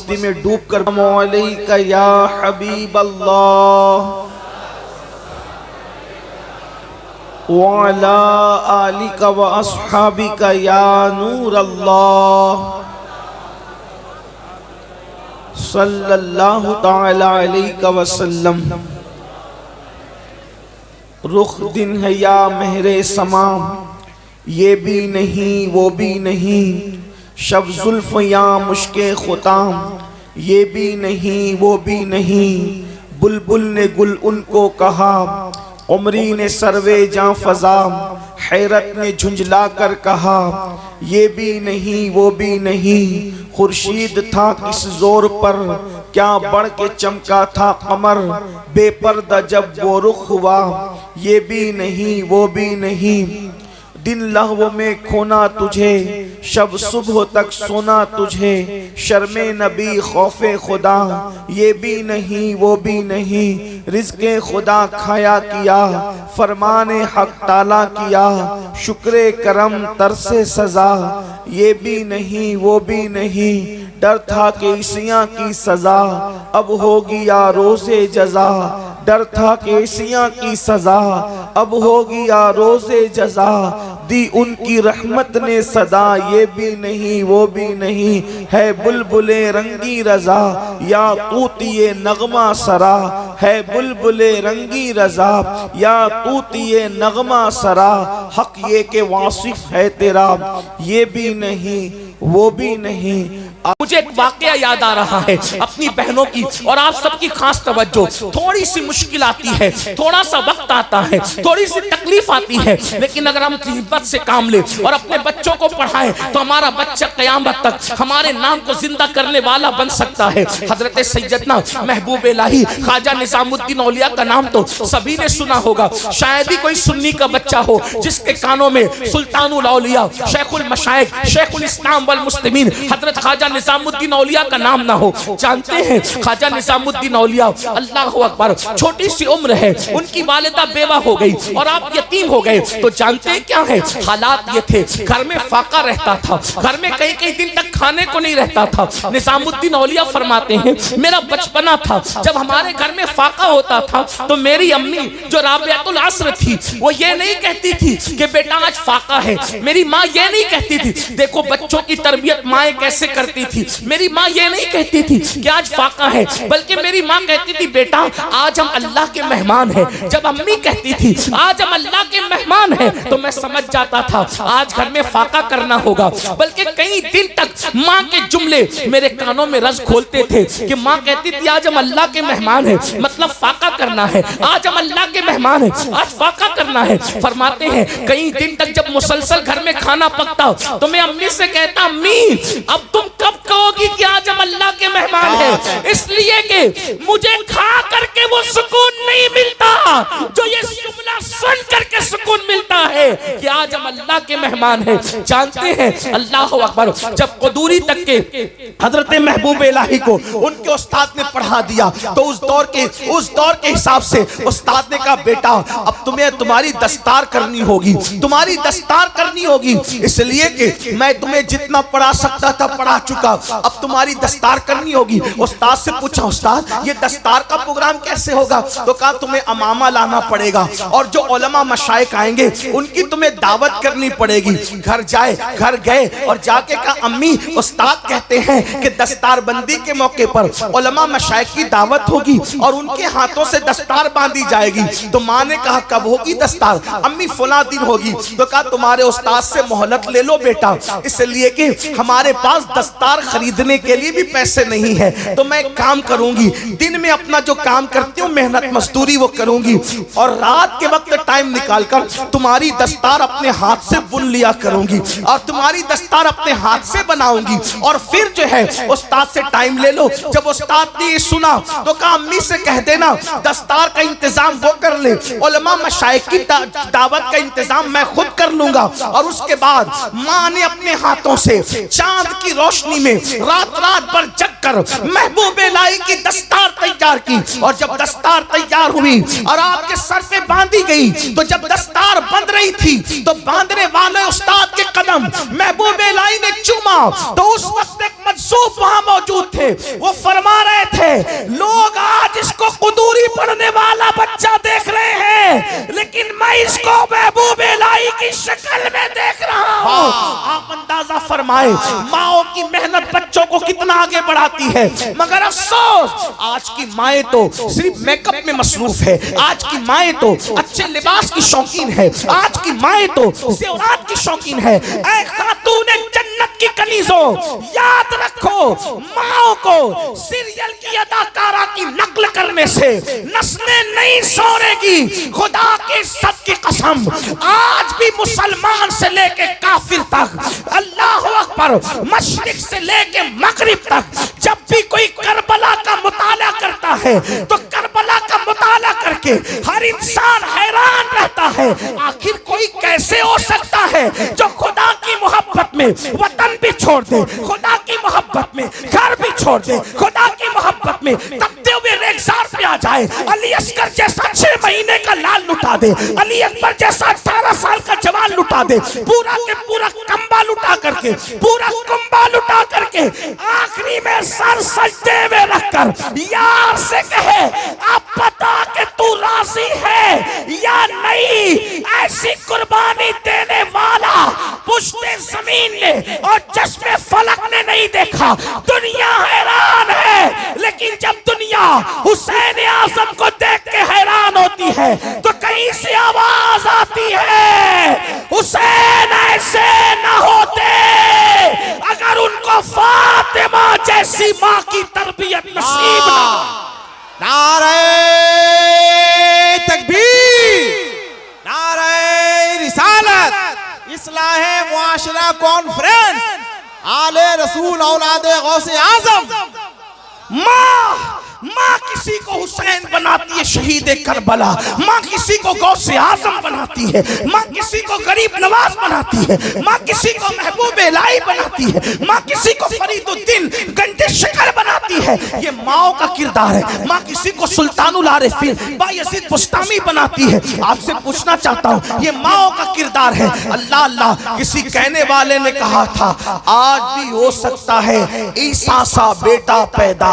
मस्ती में डूब कर अलैका या हबीब अल्लाह व अला आलिका व अस्हाबिका या नूर अल्लाह सल्लल्लाहु तआला अलैहि वसल्लम। रुख दिन है या मेहरे समाम, ये भी नहीं वो भी नहीं, शब जुल्फ या मुश्के खुताम, ये भी नहीं वो भी नहीं। बुलबुल ने गुल उनको कहा, उमरी ने सरवे जां फजा, हैरत ने झुंझला कर कहा, ये भी नहीं वो भी नहीं। खुर्शीद था किस जोर पर, क्या बढ़ के चमका था कमर, बेपर्दा जब वो रुख हुआ, ये भी नहीं वो भी नहीं। दिन लहवों में खोना तुझे, शब सुबह तक सोना तुझे, शर्मे नबी खौफे खुदा, ये भी नहीं वो भी नहीं। रिज़्क़े खुदा खाया किया, फरमाने हक ताला किया, शुक्रे करम तरसे सजा, ये भी नहीं वो भी नहीं। डर था कि इसियां की सजा, अब होगी या रोज़े जजा, डर था कि इसियां की सजा, अब होगी या रोज़े जजा। दी उनकी रहमत ने सदा, ये भी नहीं वो भी नहीं। है बुलबुले रंगी रजा, या तूतिए नगमा सरा, है बुलबुले रंगी रजा, या तूतिए नगमा सरा। हक ये के वासिफ है तेरा, ये भी नहीं वो भी नहीं। मुझे एक वाकया याद आ रहा है अपनी बहनों की, और आप सबकी खास तवज्जो। थोड़ी सी मुश्किल आती है, थोड़ा सा वक्त आता है, थोड़ी सी तकलीफ आती है, लेकिन अगर हम हिम्मत से काम ले और अपने बच्चों को पढ़ाएं तो हमारा बच्चा क़यामत तक हमारे नाम को जिंदा करने वाला बन सकता है। हजरत सैयदना महबूब इलाही ख्वाजा निजामुद्दीन औलिया का नाम तो सभी ने सुना होगा। शायद ही कोई सुन्नी का बच्चा हो जिसके कानों में सुल्तानुल औलिया, शेखुल मशाइख, शेखुल इस्लाम वल मुस्लिमीन हजरत ख्वाजा निजामुद्दीन औलिया का नाम ना हो। जानते हैं ख्वाजा निजामुद्दीन औलिया, अल्लाह अकबर, छोटी सी उम्र है, उनकी वालिदा बेवा हो गई और आप यतीम हो गए। तो जानते हैं क्या है हालात ये थे, घर में फाका रहता था, घर में कई कई दिन तक खाने को नहीं रहता था। निजामुद्दीन औलिया फरमाते हैं मेरा बचपना था जब हमारे घर में फाका होता था तो मेरी अम्मी जो राबियातुल अस्र थी वो ये नहीं कहती थी कि बेटा आज फाका है। मेरी माँ ये नहीं कहती थी, देखो बच्चों की तरबियत माएँ कैसे करती थी, मेरी माँ ये नहीं कहती थी कि आज फाका है, बल्कि मेरी माँ कहती थी बेटा आज हम अल्लाह के मेहमान हैं। जब अम्मी कहती थी आज हम अल्लाह के मेहमान हैं तो मैं समझ जाता था आज घर में फाका करना होगा। बल्कि कई दिन तक माँ के जुमले मेरे कानों में रस खोलते थे कि माँ कहती थी आज हम अल्लाह के मेहमान हैं, मतलब फाका करना है, आज हम अल्लाह के मेहमान हैं, आज फाका करना है। फरमाते हैं कई दिन तक जब मुसलसल घर में खाना पकता तो मैं अम्मी से कहता अम्मी अब तुम कब कहोगी कि आज हम अल्लाह के मेहमान हैं, इसलिए कि मुझे खा करके वो सुकून नहीं मिलता जो ये जुमला सुन करके सुकून मिलता है कि आज हम अल्लाह के मेहमान हैं। जानते हैं अल्लाह अकबर, जब कदूरी तक के हजरत महबूब इलाही को उनके उस्ताद ने पढ़ा दिया तो उस दौर के हिसाब से उस्ताद ने कहा बेटा अब तुम्हें तुम्हारी दस्तार करनी होगी, तुम्हारी दस्तार करनी होगी, इसलिए कि मैं तुम्हें जितना पढ़ा सकता था पढ़ा चुका, अब तुम्हारी दस्तार करनी होगी। उस्ताद से पूछा उस्ताद ये दस्तार का प्रोग्राम कैसे होगा? तो कहा तुम्हें अमामा लाना पड़ेगा और जो उलमा मशाइख आएंगे उनकी तुम्हें दावत करनी पड़ेगी। घर गए और जाके कहा अम्मी उस्ताद कहते हैं कि दस्तार बंदी के मौके पर उलमा मशाइख की दावत होगी और उनके हाथों से दस्तार बांधी जाएगी। तो माँ ने कहा कब होगी दस्तार? अम्मी फला दिन होगी। तो कहा तुम्हारे उस्ताद से मोहलत ले लो बेटा, इसलिए कि हमारे पास दस्तार खरीदने के लिए भी पैसे नहीं है। तो मैं काम करूंगी, दिन में अपना जो काम करती हूँ मेहनत मजदूरी वो करूंगी और रात के वक्त टाइम निकालकर तुम्हारी दस्तार अपने हाथ से बुन लिया करूंगी और तुम्हारी दस्तार अपने हाथ से बनाऊंगी। और फिर जो है उस्ताद से टाइम ले लो। जब उस्ताद ने सुना तो कहा अम्मी से कह देना दस्तार का इंतजाम वो कर ले, उलमा मशाइख की दावत का इंतजाम मैं खुद कर लूंगा। और उसके बाद माँ ने अपने हाथों से चांद की रोशनी में रात भर जग कर महबूब इलाही की दस्तार तैयार की, और जब दस्तार तैयार हुई और आपके सर पे बांधी गई, तो जब दस्तार बंध रही थी तो बांधने वाले उस्ताद के कदम महबूब इलाही ने चूमा, तो उस वक्त एक मजसूब वहां मौजूद थे। वो फरमा रहे थे, लोग आज इसको कुदूरी पढ़ने वाला बच्चा देख रहे हैं, लेकिन मैं इसको महबूब इलाही की शक्ल में देख रहा हूं। आप अंदाजा फरमाए माओ की मेहनत बच्चों को कितना आगे बढ़ाती है। मगर अफसोस आज की माएं तो सिर्फ मेकअप में मसरूफ है, आज की माएं तो अच्छे लिबास की शौकीन है, आज की माएं तो ज़ेवरात की शौकीन है। ऐ खातूने जन्नत की कनीजों, याद रखो माओ को सीरियल की अदाकारा की नकल करने से नस्लें नहीं सोरेगी। खुदा की सत की कसम, आज भी मुसलमान से लेके काफिर तक, अल्लाह अकबर, मशरिक से लेके मगरिब तक, जब भी कोई करबला का मुताला करता है तो करबला का मुताला करके हर इंसान हैरान रहता है, आखिर कोई कैसे हो सकता है जो खुदा की मोहब्बत में वतन भी छोड़ दे, खुदा की मोहब्बत में घर भी छोड़ दे, खुदा की मोहब्बत में तपते हुए रेगिस्तान पे आ जाए। अली असगर जैसा 6 महीने का लाल लुटा दे, अली अकबर जैसा 18 साल का जवान लुटा दे, पूरा के पूरा कंबा लुटा करके, पूरा कुंबा लुटा करके, आखिरी में सर सजदे में रखकर यार से कहे, अब बता के तू राजी है या नहीं। ऐसी कुर्बानी देने वाला पुश्ते जमीन ने और चश्मे फलक ने नहीं देखा। दुनिया हैरान है, लेकिन जब दुनिया हुसैन आजम को देख के हैरान होती है तो कहीं से आवाज आती है, हुसैन ऐसे न होते अगर उनको फातिमा जैसी मां की तरबियत नसीब ना। नारे तकबीर, नारे रिसालत, इस्लाहे मुआशरा कॉन्फ्रेंस, आले रसूल औलादे गौसे आजम। माँ किसी को हुसैन बनाती है शहीद करबला, माँ किसी को गौसे आजम बनाती है, माँ किसी को गरीब नवाज बनाती है, माँ किसी को महबूब इलाही बनाती है, माँ किसी को फरीदुद्दीन गंजे शकर बनाती है। ये माओ का किरदार है। माँ किसी को सुल्तानुल आरिफीन बायजीद बुस्तामी बनाती है। आपसे पूछना चाहता हूँ, ये माओ का किरदार है। अल्लाह अल्लाह, किसी कहने वाले ने कहा था आज भी हो सकता है ईसा सा बेटा पैदा,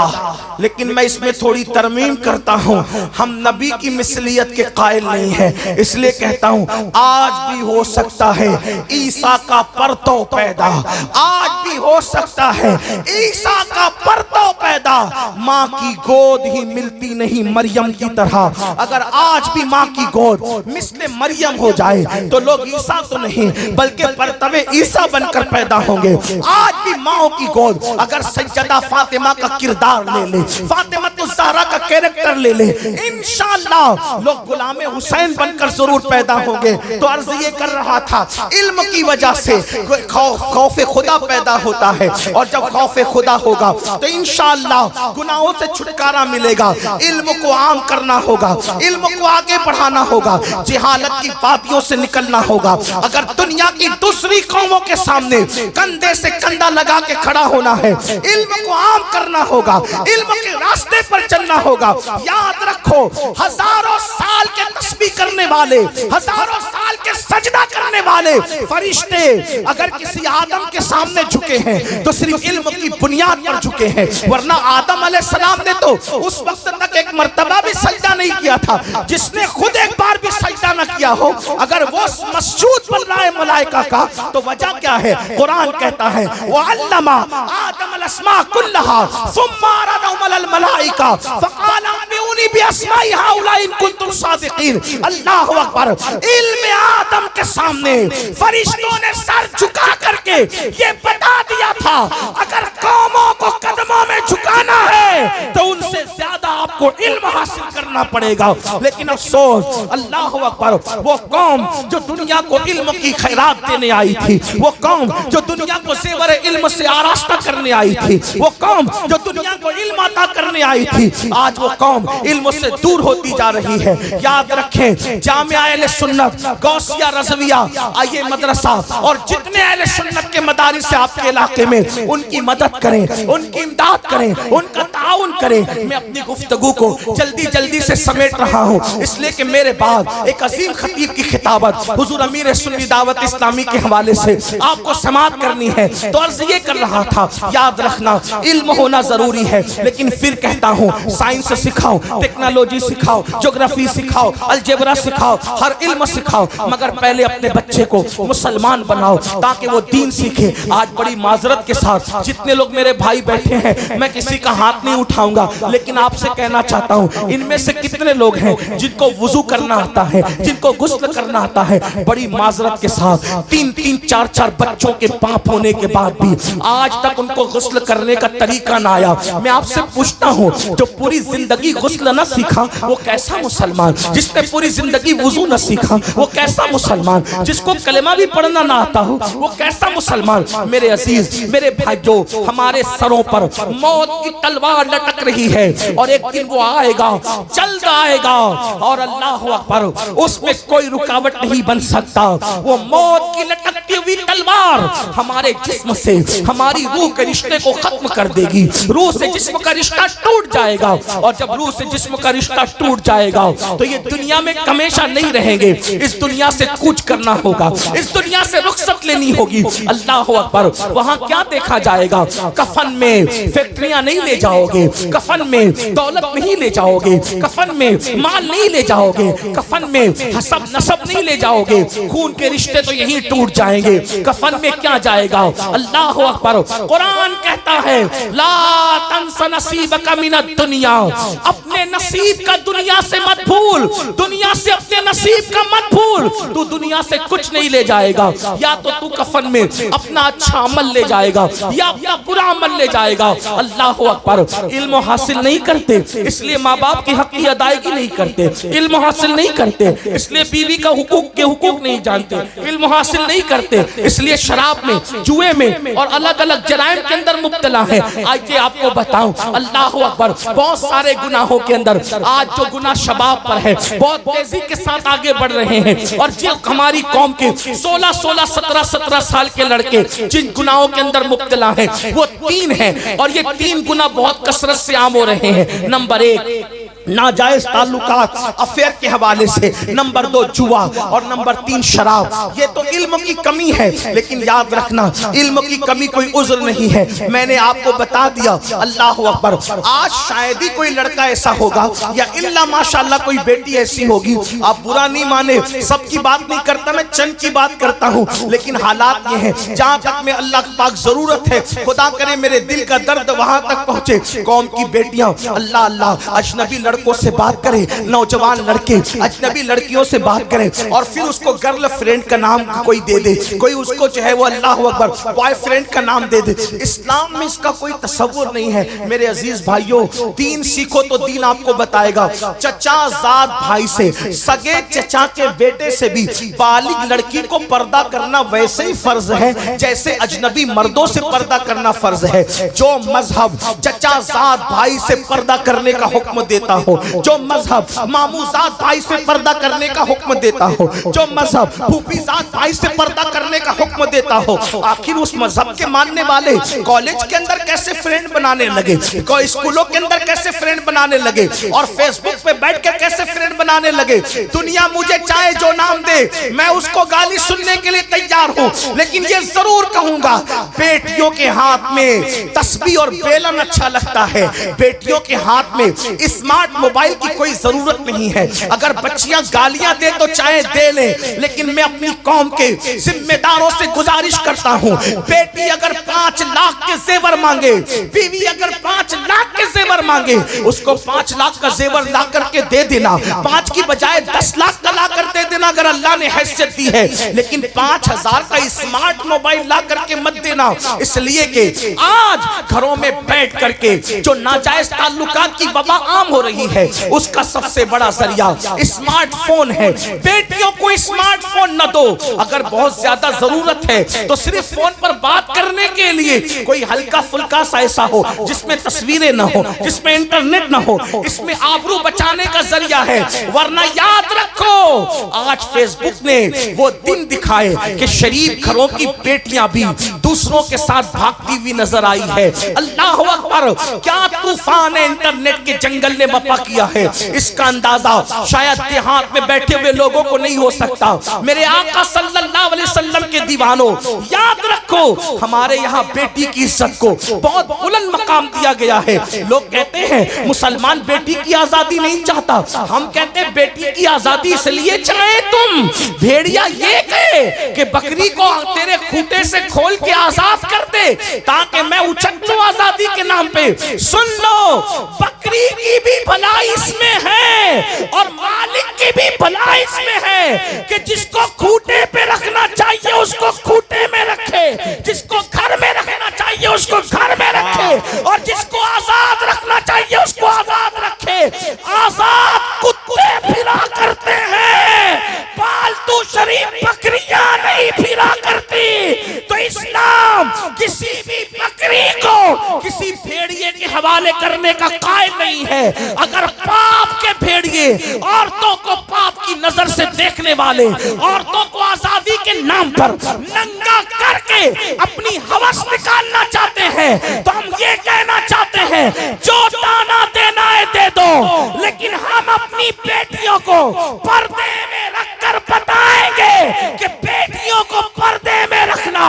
लेकिन मैं इसमें थोड़ी तरमीम करता हूं। हम नबी की मिसलियत के कायल नहीं है, इसलिए कहता हूं आज भी हो सकता है ईसा का परतो पैदा, आज भी हो सकता है ईसा का परतो पैदा। माँ की गोद ही मिलती नहीं मरियम की तरह। अगर आज भी माँ की गोद मिस्ले मरियम हो जाए तो लोग ईसा तो नहीं बल्कि परतवे ईसा बनकर पैदा होंगे। आज भी माँ की गोद अगर सज्जदा फातिमा का किरदार ले ले, फातिमा ज़हरा का कैरेक्टर ले ले, इंशाअल्लाह लोग गुलामे हुसैन बनकर जरूर पैदा होंगे। तो अर्ज ये कर रहा था, इल्म की वजह से खौफे खुदा पैदा होता है, और जब खौफे खुदा होगा तो इंशाअल्लाह गुनाहों से छुटकारा मिलेगा। इल्म को आम करना होगा, इल्म को आगे बढ़ाना होगा, जहालत की वादियों से निकलना होगा। अगर दुनिया की दूसरी कौमों के सामने कंधे से कंधा लगा के खड़ा होना है, इल्म को आम करना होगा, इल्म के रास्ते पर चलना होगा। याद रखो, हजारों साल के तस्बीह करने वाले, हजारों साल के सजदा करने वाले फरिश्ते अगर किसी आदम के सामने झुके हैं तो सिर्फ इल्म की बुनियाद पर झुके हैं, वरना आदम अलैहिस्सलाम ने तो उस वक्त तक एक मर्तबा भी सजदा नहीं किया था। जिसने खुद एक बार भी सजदा न किया हो, अगर वो मसजूद बन रहा है मलाइका का, तो वजह क्या है? कुरान कहता है वअल्लमा आदम अलअस्मा कुल्लहा सुम्मा अरदहुम अलल मलाइका फक़ाल अंबिऊनी बिअस्माइ हाउला इन कुंतुम सादिकीन। अल्लाहु अकबर। इल्म आदम के सामने फरिश्तों ने सर झुका करके ये बता दिया था, अगर कौमों को कदमों में झुकाना है तो उनसे ज्यादा आपको इल्म हासिल करना पड़ेगा। लेकिन अफसोस, अल्लाहु अकबर, वो कौम जो दुनिया को इल्म की खैरात देने आई थी, वो कौम जो दुनिया को ज़ेवर इल्म से आरास्ता करने आई थी, वो कौम जो दुनिया को इल्म अता करने आई थी, आज वो कौम इल्म से दूर होती जा रही है। याद रखें, जामिया अहले सुन्नत, गौसिया रज़विया, आइए मदरसा और जितने अहले सुन्नत के मदारिस से आपके इलाके में, उनकी मदद करें, उनकी इमदाद करें, उनका ताउन करें। मैं अपनी गुफ्तगू को जल्दी जल्दी से समेट रहा हूँ, इसलिए कि मेरे बाद एक अजीम खतीब की खिताबत हुजूर अमीर सुन्नी दावत इस्लामी के हवाले से आपको समाअत करनी है। तो अर्ज ये कर रहा था, याद रखना इल्म होना जरूरी है, लेकिन फिर कहता हूँ साइंस सिखाओ, टेक्नोलॉजी सिखाओ, ज्योग्राफी सिखाओ, अलजेब्रा सिखाओ, हर इल्म सिखाओ, मगर पहले अपने बच्चे को मुसलमान बनाओ ताकि वो दीन सीखे। आज बड़ी माजरत के साथ जितने लोग मेरे भाई बैठे हैं, मैं किसी का हाथ नहीं उठाऊंगा, लेकिन आपसे कहना चाहता हूँ इनमें से कितने लोग हैं जिनको वुजू करना आता है, जिनको गुस्ल करना आता है। बड़ी माजरत के साथ 3-3, 4-4 बच्चों के बाप होने के बाद भी आज तक उनको गुस्ल करने का तरीका ना आया। मैं आपसे पूछता हूँ, जो पूरी जिंदगी गुस्ल न सीखा वो कैसा मुसलमान? जिसने पूरी जिंदगी वुजू न सीखा वो कैसा मुसलमान? जिसको कलेमा भी पढ़ना ना आता हो वो कैसा मुसलमान? मेरे अजीज, मेरे भाइयों, हमारे सरों पर मौत की तलवार लटक रही है और एक दिन वो आएगा, जल्द आएगा, और अल्लाह अकबर, उसमें कोई रुकावट नहीं बन सकता। वो मौत की लटकती हुई तलवार हमारे जिस्म से हमारी रूह के रिश्ते को खत्म कर देगी। रूह से जिस्म का रिश्ता टूट जाएगा, और जब रूह से जिस्म का रिश्ता टूट जाएगा तो ये दुनिया में हमेशा नहीं रहेंगे। इस दुनिया से कूच करना होगा, इस दुनिया से रुखसत लेनी होगी। अल्लाह अकबर, वहां क्या देखा जाएगा? कफन में फैक्ट्रियां नहीं ले जाओगे, कफन में दौलत नहीं ले जाओगे, कफन में माल नहीं ले जाओगे, कफन में हसब नसब नहीं ले जाओगे, खून के रिश्ते तो यहीं टूट जाएंगे। कफन में क्या जाएगा? अल्लाह अकबर, कुरान कहता है ला तंस नसीबका मिनद दुनिया, अपने नसीब का दुनिया से मत भूल, दुनिया से अपने नसीब का मत भूल। तू दुनिया से कुछ नहीं ले जाएगा, या तो तू कफन में अपना अच्छा अमल ले जाएगा या अपना बुरा अमल ले जाएगा। अल्लाह अकबर, इल्म हासिल नहीं करते इसलिए माँ बाप की हक की अदायगी नहीं करते, इल्म हासिल नहीं करते इसलिए बीवी का हुकूक के हुकूक नहीं जानते, इल्म हासिल नहीं करते इसलिए शराब में, जुए में और अलग अलग जराइम के अंदर मुब्तला है। आइए आपको बताऊं, अल्लाह अकबर, बहुत सारे गुनाहों के अंदर आज जो गुनाह शबाब पर है बहुत तेजी के साथ आगे बढ़ रहे हैं, और जो हमारी कौम के 16-16, 17-17 साल के लड़के जिन गुनाहों के अंदर मुब्तला हैं वो 3 हैं, और ये 3 गुनाह बहुत कसरत से आम हो रहे हैं। नंबर 1 नाजायज ताल्लुकात, अफेयर के हवाले से, नंबर 2 जुआ, और नंबर 3 शराब। ये तो इल्म की कमी है, लेकिन याद रखना इल्म की कमी कोई उज़्र नहीं है। मैंने आपको बता दिया। अल्लाह अकबर, आज शायद ही कोई लड़का ऐसा होगा या इल्ला माशाअल्लाह कोई बेटी ऐसी होगी, आप बुरा नहीं माने, सबकी बात नहीं करता, मैं चंद की बात करता हूँ, लेकिन हालात ये हैं जहाँ तक में अल्लाह पाक जरूरत है, खुदा करे मेरे दिल का दर्द वहां तक पहुंचे। कौम की बेटियां अल्लाह अल्लाह अजनबी लड़कों से बात करें, नौजवान लड़के अजनबी लड़कियों से बात करें, और फिर उसको गर्ल फ्रेंड का नाम कोई दे दे, कोई उसको जो है वो अल्लाह अकबर बॉयफ्रेंड का नाम दे दे। इस्लाम में इसका कोई तसव्वुर नहीं है। मेरे अजीज भाइयों, दीन सीखो तो दीन आपको बताएगा। चचा जाद भाई से, सगे चचा के बेटे से भी बालिग लड़की को पर्दा करना वैसे ही फर्ज है जैसे अजनबी मर्दों से पर्दा करना फर्ज है। जो मजहब चचा जाद भाई से पर्दा करने का हुक्म देता हो, जो मजहब मामूजात भाई से पर्दा करने का हुक्म देता हो, जो मजहब फूफीजात भाई से पर्दा करने का हुक्म देता हो, आखिर उस मजहब के मानने वाले कॉलेज के अंदर कैसे फ्रेंड बनाने लगे, कोई स्कूलों के अंदर कैसे फ्रेंड बनाने लगे, और फेसबुक पे बैठ के कैसे फ्रेंड बनाने लगे। दुनिया मुझे चाहे जो नाम दे, मैं उसको गाली सुनने के लिए तैयार हूँ, लेकिन ये जरूर कहूंगा, बेटियों के हाथ में तस्बीह और बेलन अच्छा लगता है, बेटियों के हाथ में स्मार्ट मोबाइल की कोई जरूरत नहीं है। अगर बच्चियां गालियां दे तो चाहे दे ले, लेकिन मैं अपनी कौम के जिम्मेदारों से गुजारिश करता हूं, बेटी अगर 5 लाख के जेवर मांगे, बीवी अगर 5 लाख के जेवर मांगे, उसको 5 लाख का जेवर ला करके दे देना, 5 की बजाय 10 लाख का ला कर दे देना अगर अल्लाह ने हैसियत दी है, लेकिन 5000 का स्मार्ट मोबाइल ला करके मत देना। इसलिए कि आज घरों में बैठ करके जो नाजायज ताल्लुकात की वबा आम हो रही है, उसका सबसे बड़ा जरिया स्मार्टफोन है। बेटियों को स्मार्टफोन न दो, अगर बहुत ज्यादा जरूरत है तो सिर्फ फोन पर बात करने के लिए कोई हल्का फुल्का सा ऐसा हो जिसमें तस्वीरें न हो, जिसमें इंटरनेट ना हो, इसमें आबरू बचाने का जरिया है। वरना याद रखो, आज फेसबुक ने वो दिन दिखाए कि शरीफ घरों की बेटियां भी दूसरों के साथ भागती हुई नजर आई है। अल्लाह अकबर, क्या तूफान है इंटरनेट के जंगल ने बपा किया है, इसका अंदाजा शायद देहात में बैठे हुए लोगों को नहीं हो सकता। मेरे आका सल्लल्लाहु अलैहि वसल्लम के दीवानों, याद रखो, हमारे यहाँ बेटी की इज्जत को बहुत बुलंद मकाम दिया गया है। लोग कहते हैं मुसलमान बेटी की आजादी नहीं चाहता, हम कहते हैं बेटी की आजादी इसलिए चाहे तुम। भेड़िया ये कहे कि बकरी को तेरे खूंटे से खोल के आजाद कर दे ताकि मैं उछल लूं आजादी के नाम पे। सुन लो, बकरी की भी भलाई इसमें है और मालिक की भी भलाई इसमें है कि जिसको खूंटे पे रखना चाहिए उसको खूंटे में रखे, जिसको घर में रखना चाहिए उसको घर में रखे, और जिसको आजाद रखना चाहिए उसको आजाद रखे। आजाद कुत्ते फिरा करते हैं, पालतू शरीफ बकरियां नहीं फिरा करती। तो इस्लाम किसी भी बकरी को किसी भेड़िए के हवाले करने का कायल नहीं है। अगर पाप के भेड़िए औरतों को पाप की नजर से देखने वाले, औरतों को आजादी के नाम पर नंगा करके अपनी हवस निकालना चाहते हैं, तो हम ये कहना चाहते हैं, जो दाना देना है दे दो, लेकिन हम अपनी बेटियों को पर्दे में रखकर बताएंगे कि बेटियों को पर्दे में रखना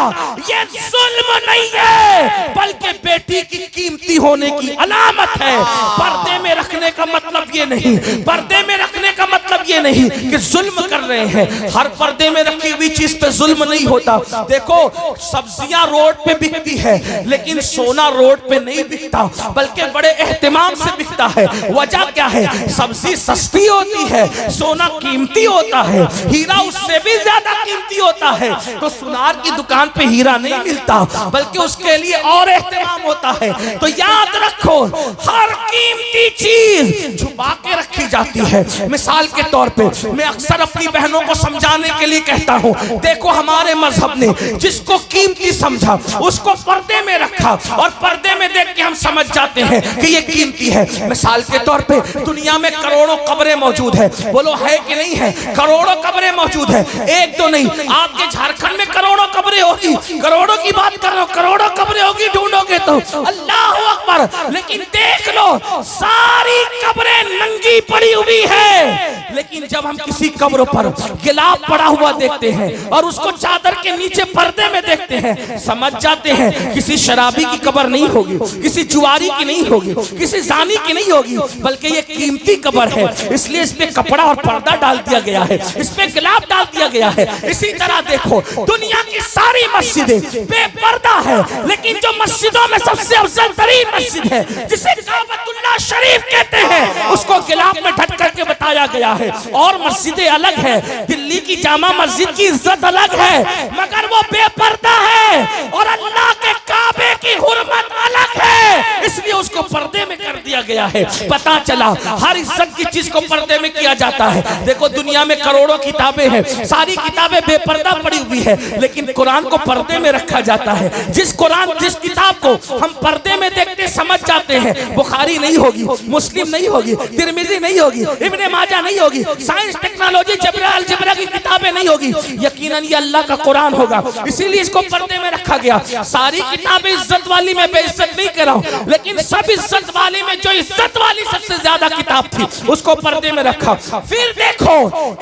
ये जुल्म नहीं है, बल्कि बेटी की कीमती होने की अलामत है। पर्दे में रखने का मतलब ये नहीं, पर्दे में रखने का मतलब ये नहीं कि जुल्म कर रहे हैं। हर पर्दे में रखी हुई चीज पे जुल्म नहीं होता। देखो, सब्जियां रोड पे बिकती है, लेकिन सोना रोड पे नहीं बिकता, बल्कि बड़े एहतिमाम से बिकता है। वजह क्या है? सब्जी सस्ती होती है, सोना कीमती होता है, हीरा उससे भी ज्यादा कीमती होता है। तो सुनार की दुकान पे हीरा नहीं मिलता, बल्कि उसके लिए और एहतिमाम होता है। तो याद रखो, हर कीमती चीज छुपा के रखी जाती है। मिसाल के तौर पे मैं अक्सर अपनी बहनों को समझाने के लिए कहता हूँ, देखो हमारे मजहब ने जिसको कीमती समझा उसको पर्दे में रखा, और पर्दे में देख के हम समझ जाते हैं कि ये कीमती है। मिसाल के तौर पे दुनिया में करोड़ों कब्रें मौजूद है, बोलो है कि नहीं है? करोड़ों कब्रें मौजूद है, एक तो नहीं, आपके झारखंड में करोड़ों कब्रें होगी, करोड़ों की बात कर रहा हूं, करोड़ों कब्रें होगी, ढूंढोगे तो अल्लाह अकबर। लेकिन देख लो, सारी कब्रें नंगी पड़ी हुई है, लेकिन जब हम किसी कब्र पर गिलाब पड़ा हुआ देखते हैं और उसको चादर के नीचे पर्दे में देखते हैं, समझ जाते हैं किसी शराबी की कब्र नहीं होगी, किसी जुआरी की नहीं होगी, किसी जानी की नहीं होगी, बल्कि ये कीमती कब्र है। इसलिए इस पे कपड़ा और पर्दा डाल दिया गया है, इस पे गिलाब डाल दिया गया है। इसी तरह देखो, दुनिया की सारी मस्जिदें बेपर्दा है, लेकिन जो मस्जिदों में सबसे अफजल तरीन मस्जिद है, जिसे काबतुल्लाह शरीफ कहते हैं, उसको गिलाब में ढक करके बताया गया है। और मस्जिदें अलग है, दिल्ली की जामा मस्जिद की इज्जत अलग है, मगर वो बेपर्दा है, और अल्लाह के काबे की हुर्मत अलग है, इसलिए उसको पर्दे में कर दिया गया है। पता चला हर इज्जत की चीज को पर्दे में किया जाता है। देखो, दुनिया में करोड़ों किताबें हैं, सारी किताबें बेपर्दा पड़ी हुई है, लेकिन कुरान को पर्दे में रखा जाता है। जिस किताब को हम पर्दे में देखते समझ जाते हैं, बुखारी नहीं होगी, मुस्लिम नहीं होगी, तिरमिजी नहीं होगी, इब्ने माजा नहीं होगी, साइंस टेक्नोलॉजी अलजेब्रा की किताबें नहीं होगी, यकीनन ये अल्लाह का कुरान होगा। इसीलिए इसको पर्दे में रखा गया। सारी किताबें इज्जत वाली में बेइज्जत नहीं कर रहा हूं, लेकिन सब इज्जत वाली में जो इज्जत वाली सबसे ज्यादा किताब थी उसको पर्दे में रखा। फिर देखो,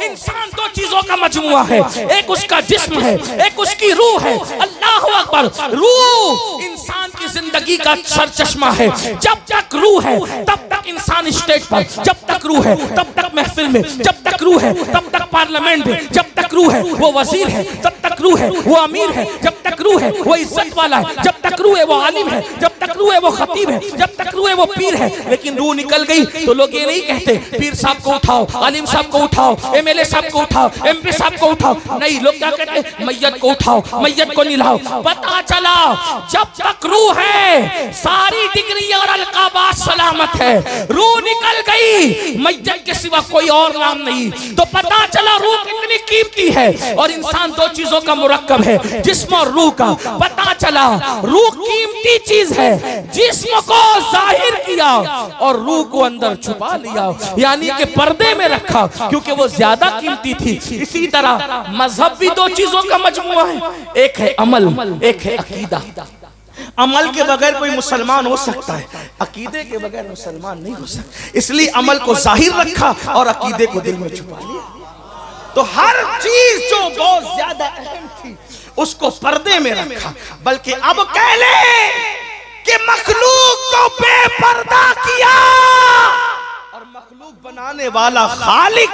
इंसान दो चीजों का मजमुआ है, एक उसका जिस्म है, एक उसकी रूह है। अल्लाह अकबर। रूह इंसान की जिंदगी का सरचश्मा है। जब तक रूह है तब तक इंसान स्टेज पर, जब तक रूह है तब तक महफिल में, जब तक रूह है तब तक पार्लियामेंट में, जब तक रूह है वो वजीर है, जब तक रूह है वो अमीर है, जब तक रूह है वो इज्जत वाला है, जब तक रूह है वो आलिम है, जब तक रूह है वो खतीब है, जब तक रूह है वो पीर है। लेकिन रूह निकल गई तो लोग ये नहीं कहते पीर साहब को उठाओ, आलिम साहब को उठाओ, एमएलए साहब को उठाओ, एमपी साहब को उठाओ। नहीं, लोग क्या कहते हैं? मैयत को उठाओ, मैयत को निलाओ। पता चला जब तक रूह है सारी डिग्री और अलकाबात सलामत है, रूह निकल गई, मैयत के सिवा कोई और नाम नहीं। तो पता चला रूह कितनी कीमती है। और इंसान दो चीजों का मुरक्कब है, जिस्म और रूह का। पता चला रूह कीमती चीज है, जिस्म को जाहिर किया और रूह को अंदर छुपा लिया, यानी कि पर्दे में रखा, क्योंकि वो ज्यादा कीमती थी। इसी तरह मजहब भी दो चीजों का मजमुआ है, एक है अमल, एक है अकीदा। अमल के बगैर कोई मुसलमान हो सकता है, अकीदे के बगैर मुसलमान नहीं हो सकता। इसलिए अमल को जाहिर रखा और अकीदे को दिल में छुपा लिया। तो हर चीज जो बहुत ज्यादा अहम थी उसको पर्दे में रखा। बल्कि अब कह ले कि मखलूक को बेपर्दा किया, और मखलूक बनाने वाला खालिक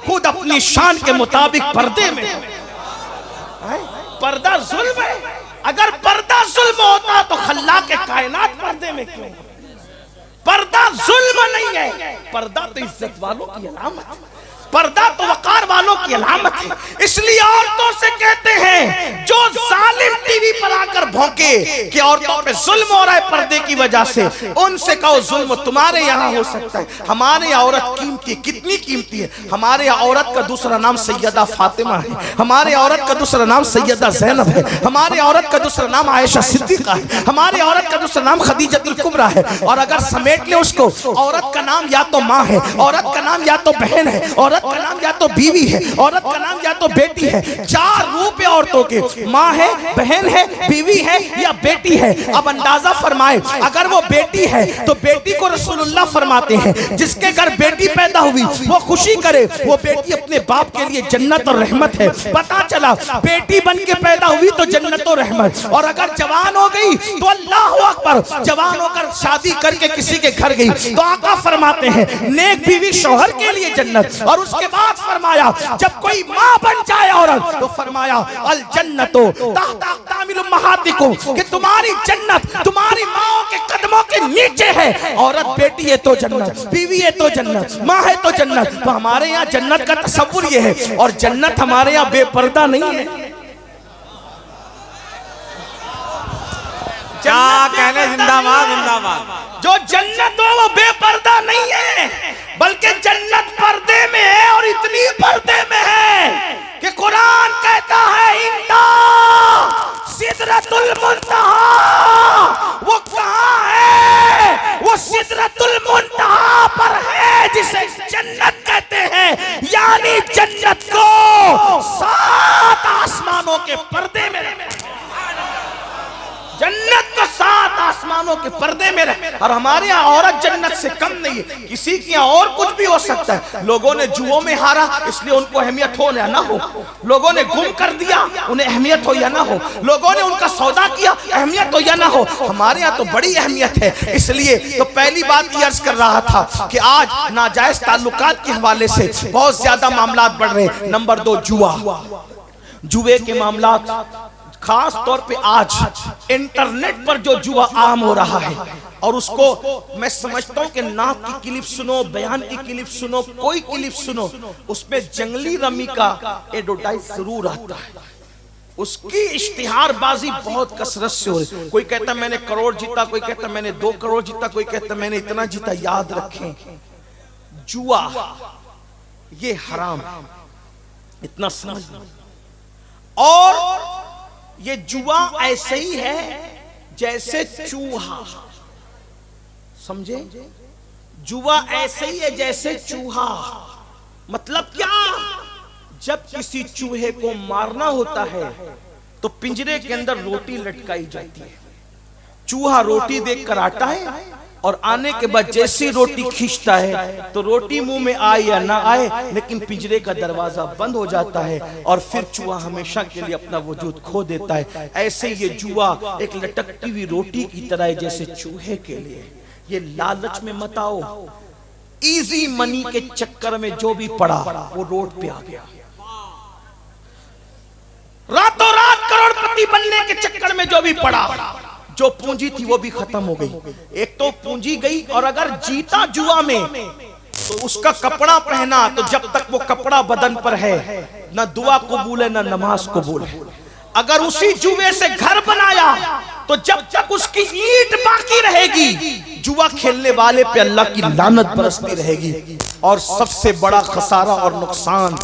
खुद अपनी शान के मुताबिक पर्दे में है। पर्दा जुल्म है। अगर पर्दा जुल्म होता तो खल्ला के कायनात पर्दे में क्यों? पर्दा जुल्म नहीं है, पर्दा तो इज्जत वालों की अलामत है, पर्दा तो वकार वालों की अलामत है। इसलिए औरतों से कहते हैं जो जालिम टीवी पर आकर भौंके कि औरतों पे जुल्म हो रहा है पर्दे की वजह से, उनसे कहो जुल्म तुम्हारे यहाँ हो सकता है, हमारे यहाँ औरत कीमती, कितनी कीमती है। हमारे यहाँ औरत का दूसरा नाम सैयदा फातिमा है, हमारे औरत का दूसरा नाम सैयदा ज़ैनब है, हमारे औरत का दूसरा नाम आयशा सिद्दीक़ा है, हमारे औरत का दूसरा नाम खदीजतुल कुबरा है। और अगर समेट ले उसको, औरत का नाम या तो माँ है, औरत का नाम या तो बहन है, औरत का नाम या तो बीवी है, औरत का नाम या तो बेटी है। चार रूप है औरतों के, माँ है, बहन है, बीवी है या बेटी है। अब अंदाजा फरमाए, अगर वो बेटी है तो बेटी को रसूलुल्लाह फरमाते हैं जिसके घर बेटी पैदा हुई वो खुशी करे, वो बेटी अपने बाप के लिए जन्नत और रहमत है। पता चला बेटी बन के पैदा हुई तो जन्नत और रहमत। और अगर जवान हो गई तो अल्लाह अकबर, जवान होकर शादी करके किसी के घर गई तो आका फरमाते हैं नेक बीवी शौहर के लिए जन्नत। और उसके बाद फरमाया जब कोई माँ बन जाए औरत तो फरमाया अल जन्नतो तहत अक़दामिल उम्महातिकुम, कि तुम्हारी जन्नत तुम्हारी माओ के कदमों के नीचे है। औरत बेटी है तो जन्नत, बीवी है तो जन्नत, माँ है तो जन्नत। तो हमारे यहाँ जन्नत का तसव्वुर ये है, और जन्नत हमारे यहाँ बेपर्दा नहीं है। क्या कहने, जिंदाबाद जिंदाबाद। जो जन्नत हो वो बेपर्दा नहीं है, बल्कि जन्नत पर्दे में है, और इतनी पर्दे में है कि कुरान कहता है इंदा सिदरतुल मुंतहा। वो कहाँ है? वो सिदरतुल मुंतहा पर है जिसे जन्नत कहते हैं, यानी जन्नत को 7 आसमानों के पर्दे में जन्नत को 7 आसमानों के पर्दे में रहे। और हमारे यहाँ औरत जन्नत से कम नहीं है, किसी के यहाँ और कुछ भी हो सकता है। लोगों ने जुओं में हारा इसलिए उनको अहमियत हो या ना हो, लोगों ने गुम कर दिया उन्हें अहमियत हो या ना हो, लोगों ने उनका सौदा किया अहमियत हो या ना हो, हमारे यहाँ तो बड़ी अहमियत है। इसलिए तो पहली बात ये अर्ज कर रहा था कि आज नाजायज ताल्लुकात के हवाले से बहुत ज्यादा मामला बढ़ रहे हैं। नंबर 2 जुआ, जुए के मामला, खास तौर पे आज इंटरनेट पर जो जुआ आम हो रहा है, और उसको मैं समझता हूं कि नाक की क्लिप सुनो, बयान की क्लिप सुनो, कोई क्लिप सुनो, उसमें जंगली रमी का एडवर्टाइज जरूर आता है। उसकी इश्तिहारबाजी बहुत कसरत से हो रही। कोई कहता मैंने करोड़ जीता, कोई कहता मैंने 2 करोड़ जीता, कोई कहता मैंने इतना जीता। याद रखें जुआ ये हराम, इतना समझ। और ये जुआ ऐसे ही है जैसे चूहा, समझे? जुआ ऐसे ही है जैसे चूहा। मतलब क्या? जब किसी चूहे को मारना होता है तो पिंजरे के अंदर रोटी लटकाई जाती है। चूहा रोटी देखकर आता है, और आने के बाद जैसी रोटी खींचता है तो रोटी मुंह में आए या ना आए, लेकिन पिंजरे का दरवाजा बंद हो जाता है, और फिर चूहा हमेशा के लिए अपना वजूद खो देता है। ऐसे ये जुआ एक लटकती हुई रोटी की तरह है जैसे चूहे के लिए। ये लालच में मत आओ, इजी मनी के चक्कर में जो भी पड़ा वो रोड पे आ गया। रातों रात करोड़पति बनने के चक्कर में जो भी पड़ा, जो पूंजी थी वो भी खत्म हो गई। एक तो पूंजी गई, और अगर जीता जुआ में तो उसका कपड़ा पहना, तो जब तक वो कपड़ा बदन पर है न दुआ कबूल है न नमाज कबूल है। अगर उसी जुए से घर बनाया तो जब तक उसकी ईंट बाकी रहेगी जुआ खेलने वाले पे अल्लाह की लानत बरसती रहेगी। और सबसे बड़ा खसारा और नुकसान,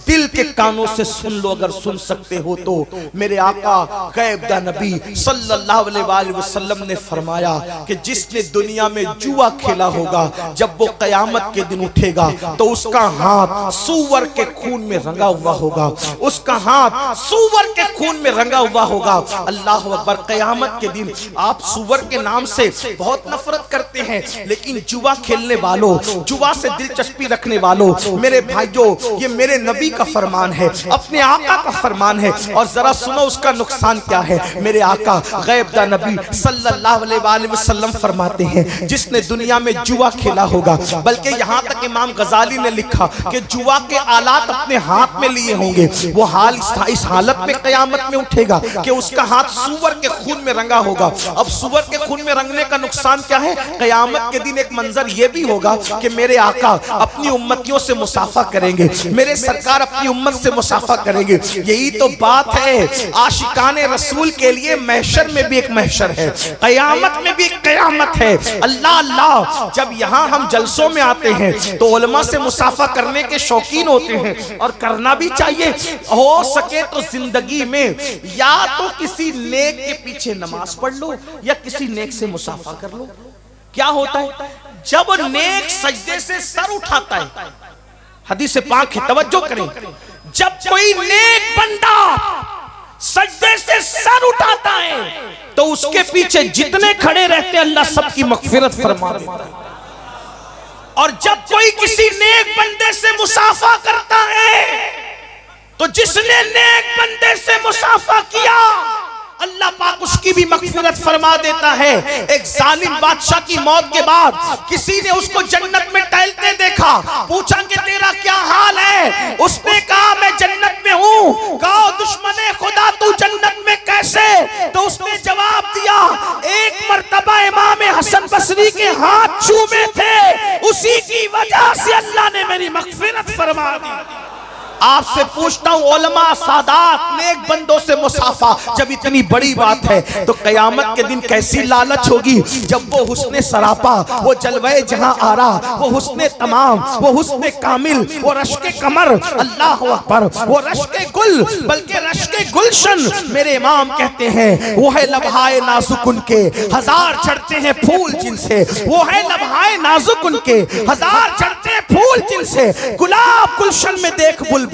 दिल के कानों से सुन लो, अगर सुन सकते हो तो, मेरे आका गैब दा नबी सल्लल्लाहु अलैहि वसल्लम ने फरमाया कि जिसने दुनिया में जुआ खेला होगा जब वो कयामत के दिन उठेगा तो उसका हाथ सूअर के खून में रंगा हुआ होगा, उसका हाथ सूअर के खून में रंगा हुआ होगा। अल्लाह अकबर। कयामत के दिन आप सूअर के नाम से बहुत नफरत करते हैं, लेकिन जुआ खेलने वालों, जुआ से दिलचस्पी रखने वालों, मेरे भाइयों, ये मेरे नबी का फरमान है, अपने आका का फरमान है। और जरा सुनो उसका नुकसान क्या है। मेरे आका गैब दा नबी सल्लल्लाहु अलैहि वसल्लम फरमाते हैं जिसने दुनिया में जुआ खेला होगा, बल्कि यहाँ तक इमाम गजाली ने लिखा कि जुआ के आलात अपने हाथ में लिए होंगे, वो हाल इस हालत में कयामत में उठेगा कि उसका हाथ सूअर के खून में रंगा होगा। अब सूअर के खून में रंगने का नुकसान क्या है। कयामत के दिन एक मंजर ये भी होगा कि मेरे आका अपनी उम्मतियों से मुसाफा करेंगे, मेरे सरकार अपनी उम्मत से मुसाफा करेंगे। यही तो बात है, आशिकाने रसूल के लिए महशर में भी एक महशर है, कयामत में भी एक कयामत है। अल्लाह अल्लाह। जब यहाँ हम जलसों में आते हैं तो उलमा से मुसाफा करने के शौकीन होते हैं, और करना भी चाहिए। हो सके तो जिंदगी में या तो किसी नेक के पीछे नमाज पढ़ लो या किसी नेक से मुसाफा कर लो। क्या होता है जब नेक सजदे से सर उठाता है, हदीस पाक है, तवज्जो करें, जब कोई नेक बंदा सजदे से सर उठाता है तो उसके पीछे जितने खड़े रहते हैं अल्लाह सबकी मगफिरत फरमा देता है। और जब कोई किसी नेक बंदे से मुसाफा करता है तो जिसने नेक बंदे से मुसाफा किया अल्लाह पाक उसकी भी मगफिरत फरमा देता है। एक जालिम बादशाह की मौत के बाद किसी ने उसको जन्नत में टहलते देखा, पूछा कि तेरा क्या हाल है। उसने कहा मैं जन्नत में हूँ। कहा दुश्मने खुदा तू जन्नत में कैसे। तो उसने जवाब दिया एक मर्तबा इमाम हसन बसरी के हाथ चूमे थे, उसी की वजह से अल्लाह ने मेरी मगफिरत फरमा दी। आपसे पूछता हूँ उलमा सादात नेक बंदों से मुसाफा जब इतनी बड़ी बात है तो कयामत के दिन कैसी लालच होगी जब वो हुस्ने सरापा, वो जलवे जहां आ रहा, वो हुस्ने तमाम, वो हुस्ने कामिल, वो रश्के कमर, अल्लाह अकबर, वो रश्के गुल, बल्कि रश्के गुलशन। मेरे इमाम कहते हैं वो है लम्हाए नाजुक उनके हजार चढ़ते हैं फूल जिनसे, वो है लम्हाए नाजुक उनके हजार चढ़ते हैं फूल जिनसे। गुलाब गुलशन में देख बुलबुल,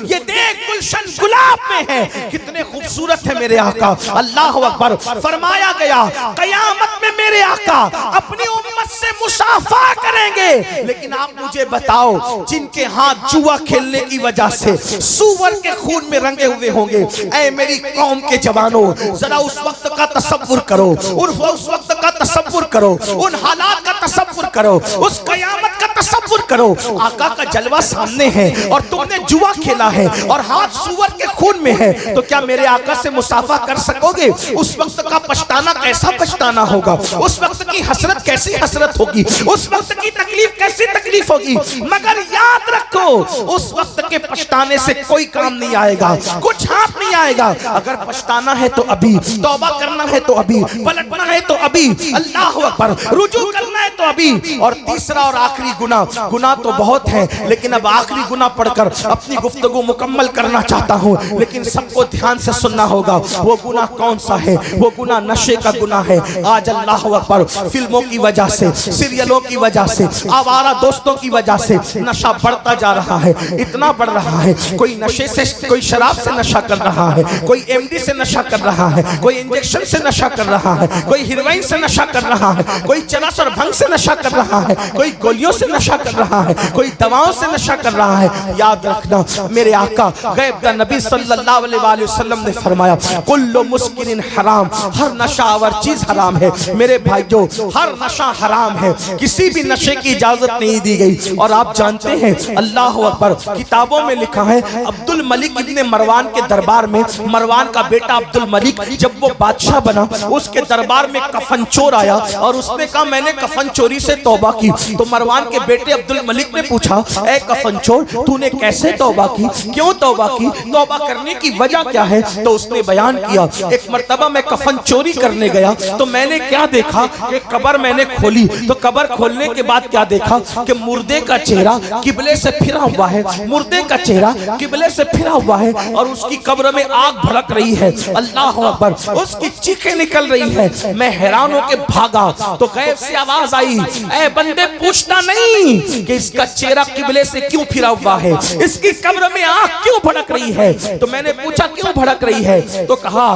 ये देख गुलशन गुलाब में है, कितने खूबसूरत है मेरे आका। अल्लाह अकबर। फरमाया गया कयामत में मेरे आका अपनी उम्मत से मुसाफा करेंगे, लेकिन आप मुझे बताओ जिनके हाथ जुआ खेलने की वजह से सूअर के खून में रंगे हुए होंगे, ऐ मेरी कौम के जवानों जरा उस वक्त का तसव्वुर करो, उस वक्त का तसव्वुर करो, उन हालात का तसव्वुर करो, उस कयामत का तसव्वुर करो। आका का जलवा सामने है और तुमने जुआ खेला है और हाथ सूअर के खून में है, तो क्या मेरे आका से मुसाफा कर सकोगे। उस वक्त का पछताना कैसा पछताना होगा, उस वक्त की हसरत कैसी हसरत होगी, उस वक्त की तकलीफ कैसी तकलीफ होगी। मगर याद रखो उस वक्त के पछताने से कोई काम नहीं आएगा, कुछ हाथ नहीं आएगा। अगर पछताना है तो अभी, तौबा करना है तो अभी, पलटना है तो अभी, अल्लाह अकबर, रुजू करना है तो अभी। और तीसरा और आखिरी गुनाह तो बहुत है, लेकिन अब आखिरी गुनाह पढ़कर अपनी गुफ्तगू मुकम्मल करना चाहता हूँ, लेकिन सबको ध्यान से सुनना होगा। वो गुनाह कौन सा है। वो गुनाह नशे का गुनाह है। आज अल्लाह अकबर फिल्मों की वजह से, सीरियलों की वजह से, आवारा दोस्तों की वजह से नशा बढ़ता जा रहा है, इतना बढ़ रहा है। कोई नशे से, कोई शराब से नशा कर रहा है, कोई एमडी से नशा कर रहा है, कोई इंजेक्शन से नशा कर रहा है, कोई हीरोइन से नशा कर रहा है, कोई चरस और भंग से नशा कर रहा है, कोई गोलियों से नशा कर रहा है, कोई दवाओं से नशा कर रहा है। याद रखना मेरे आका गैब दा नबी सल्लल्लाहु अलैहि वसल्लम ने फरमाया कुल्लु मुस्किरिन हराम, हर नशावर चीज हराम है। मेरे भाइयों हर नशा हराम है, किसी भी नशे की इजाजत नहीं दी गई। और आप जानते हैं अल्लाह अकबर किताबों में लिखा है अब्दुल मलिक इब्ने मरवान के दरबार में, मरवान का बेटा अब्दुल मलिक जब वो बादशाह बना उसके दरबार में कफन चोर आया और उसने कहा मैंने कफन चोरी से तौबा की। तो मरवान के बेटे अब्दुल अब्दुल मलिक ने पूछा, ए कफनचोर, तूने कैसे तौबा की, क्यों तौबा की, तौबा करने की वजह क्या है? तो उसने बयान किया, एक मर्तबा मैं कफन चोरी करने गया तो मैंने क्या देखा कि कब्र मैंने खोली, तो कब्र खोलने के बाद क्या देखा कि मुर्दे का चेहरा किबले से फिरा हुआ है, मुर्दे का चेहरा किबले से फिरा हुआ है और उसकी कब्र में आग भड़क रही है। अल्लाह अकबर, उसकी चीखें निकल रही है। मैं हैरान होकर भागा तो गैब से आवाज आई, ऐ बंदे, पूछना नहीं कि इसका चेहरा किबले से क्यों फिरा हुआ है, इसकी कब्र में आग क्यों भड़क रही है। तो मैंने पूछा क्यों भड़क रही है, तो कहा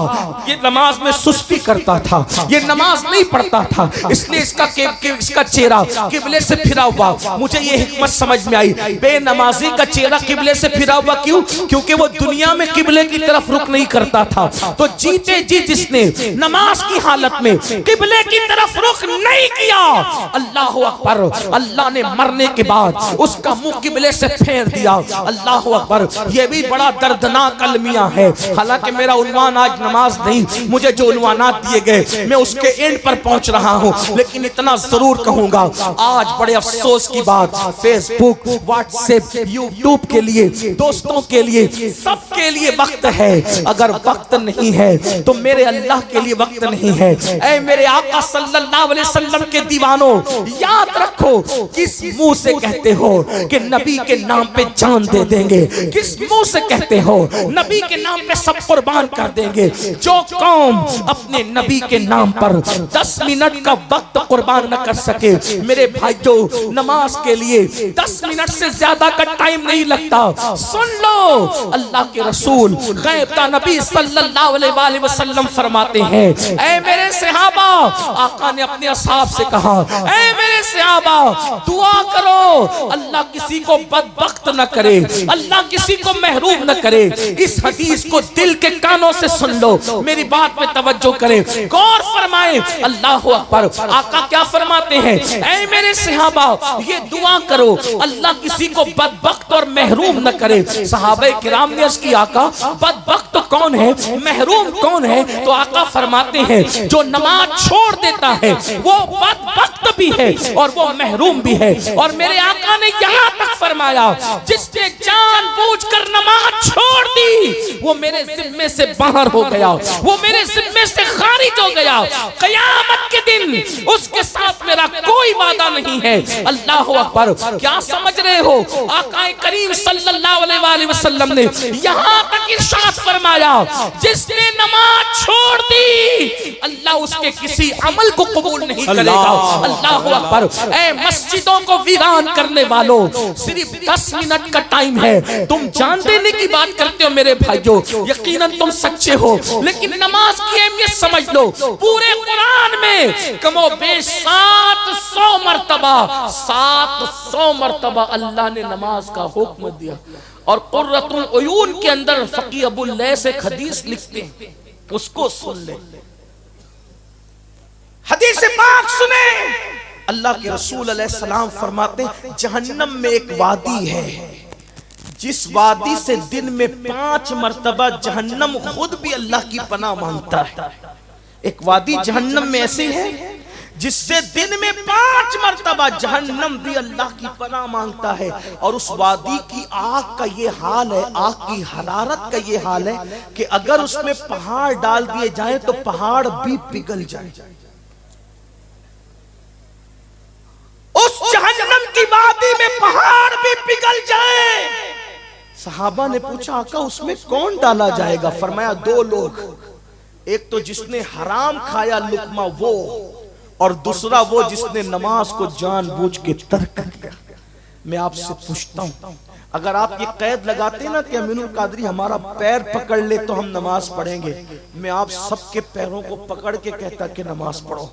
ये नमाज में सुस्ती करता था, ये नमाज नहीं पढ़ता था, इसलिए इसका चेहरा किबले से फिरा हुआ। मुझे ये हिकमत समझ में आई, बेनमाजी का चेहरा किबले से फिरा हुआ क्यों? क्योंकि वो दुनिया में किबले की तरफ रुख नहीं करता था। तो जीते जी जिसने नमाज की हालत में किबले की तरफ रुख नहीं किया, अल्लाह अकबर, अल्लाह ने मरने के बाद उसका मुंह किबले से फेर दिया। अल्लाह अकबर, ये भी बड़ा दर्दनाक अलमिया है। हालांकि मेरा उन्वान आज नमाज नहीं, मुझे जो उन्वानात दिए गए मैं उसके एंड पर पहुंच रहा हूं, लेकिन इतना जरूर कहूंगा, आज बड़े अफसोस की बात, फेसबुक, व्हाट्सएप, यूट्यूब के लिए, दोस्तों के लिए, सबके लिए वक्त है। अगर वक्त नहीं है तो मेरे अल्लाह के लिए वक्त नहीं है। ऐ मेरे आका सल्लल्लाहु अलैहि वसल्लम के दीवानों, याद रखो, किस मुंह से कहते हो कि नबी के नाम पे जान दे देंगे, किस मुंह से कहते हो नबी के नाम पे सब कुर्बान कर देंगे। जो कौम अपने नबी के नाम पर 10 मिनट का वक्त कुर्बान न कर सके, मेरे भाइयों, नमाज के लिए 10 मिनट से ज्यादा का टाइम नहीं लगता। सुन लो, अल्लाह के रसूल गैब का नबी सल्लल्लाहु अलैहि वसल्लम फरमाते हैं, ऐ मेरे सहाबा, आका ने अपने असहाब से कहा, ऐ मेरे सहाबा, दुआ करो, अल्लाह किसी को बदबख्त न करे, अल्लाह किसी को महरूम न करे। इस हदीस को दिल के कानों से सुन लो, मेरी बात पे तवज्जो करें, गौर फरमाएं। अल्लाह अकबर, आका क्या फरमाते हैं, ऐ मेरे सहाबा, ये दुआ करो, अल्लाह किसी को बदबख्त और महरूम न करे। सहाबे किराम ने अर्ज़ की, आका बदबख्त कौन है, महरूम कौन है? तो आका फरमाते हैं, जो नमाज छोड़ देता है वो बदबख्त भी है और वो महरूम भी है। और मेरे आका ने यहाँ तक फरमाया, जिसने जानबूझकर नमाज छोड़ दी वो मेरे जिम्मे से बाहर हो गया, वो मेरे जिम्मे से खारिज हो गया। क़यामत के दिन उसके साथ मेरा कोई वादा नहीं है। अल्लाह अकबर, क्या समझ रहे हो? आका करीम सल्लल्लाहु अलैहि वसल्लम ने यहाँ तक इरशाद फरमाया, जिसने नमाज छोड़ दी अल्लाह उसके किसी अमल को कबूल नहीं करेगा। अल्लाह अकबर, ऐ मस्जिदों को वीरान करने वालों, सिर्फ 10 मिनट का टाइम है। तुम जान देने की बात करते हो मेरे भाइयों, यकीनन तुम सच्चे हो, लेकिन नमाज की अहमियत समझ लो। पूरे कुरान में कमोबेश 700 मर्तबा अल्लाह ने नमाज का हुक्म दिया। और कुर्रतुल उयून के अंदर फकी अबुल लैस एक हदीस लिखते हैं, उसको सुन ले। हदीस पाक सुने, अल्लाह के रसूल अलैहिस्सलाम फरमाते, जहन्नम में एक वादी है, जिस वादी से दिन में 5 मर्तबा जहन्नम खुद भी अल्लाह की पनाह मांगता है। एक वादी जहन्नम में ऐसी है जिससे दिन में 5 मर्तबा जहन्नम भी अल्लाह की पनाह मांगता है। और उस वादी की आग का ये हाल है, आग की हरारत का ये हाल है कि अगर उसमें पहाड़ डाल दिए जाए तो पहाड़ भी पिघल जाए। उस जहन्नम की वादी में पहाड़ भी पिघल जाए। सहाबा ने पूछा, आका उसमें कौन डाला जाएगा? फरमाया, 2 लोग, एक तो जिसने हराम खाया लुकमा वो, और दूसरा वो जिसने नमाज को जानबूझ के तर्क किया। मैं आपसे पूछता हूं, अगर आप ये कैद लगाते ना कि अमीनुल कादरी हमारा पैर पकड़ ले तो हम नमाज पढ़ेंगे, मैं आप सबके पैरों को पकड़ के कहता कि नमाज पढ़ो।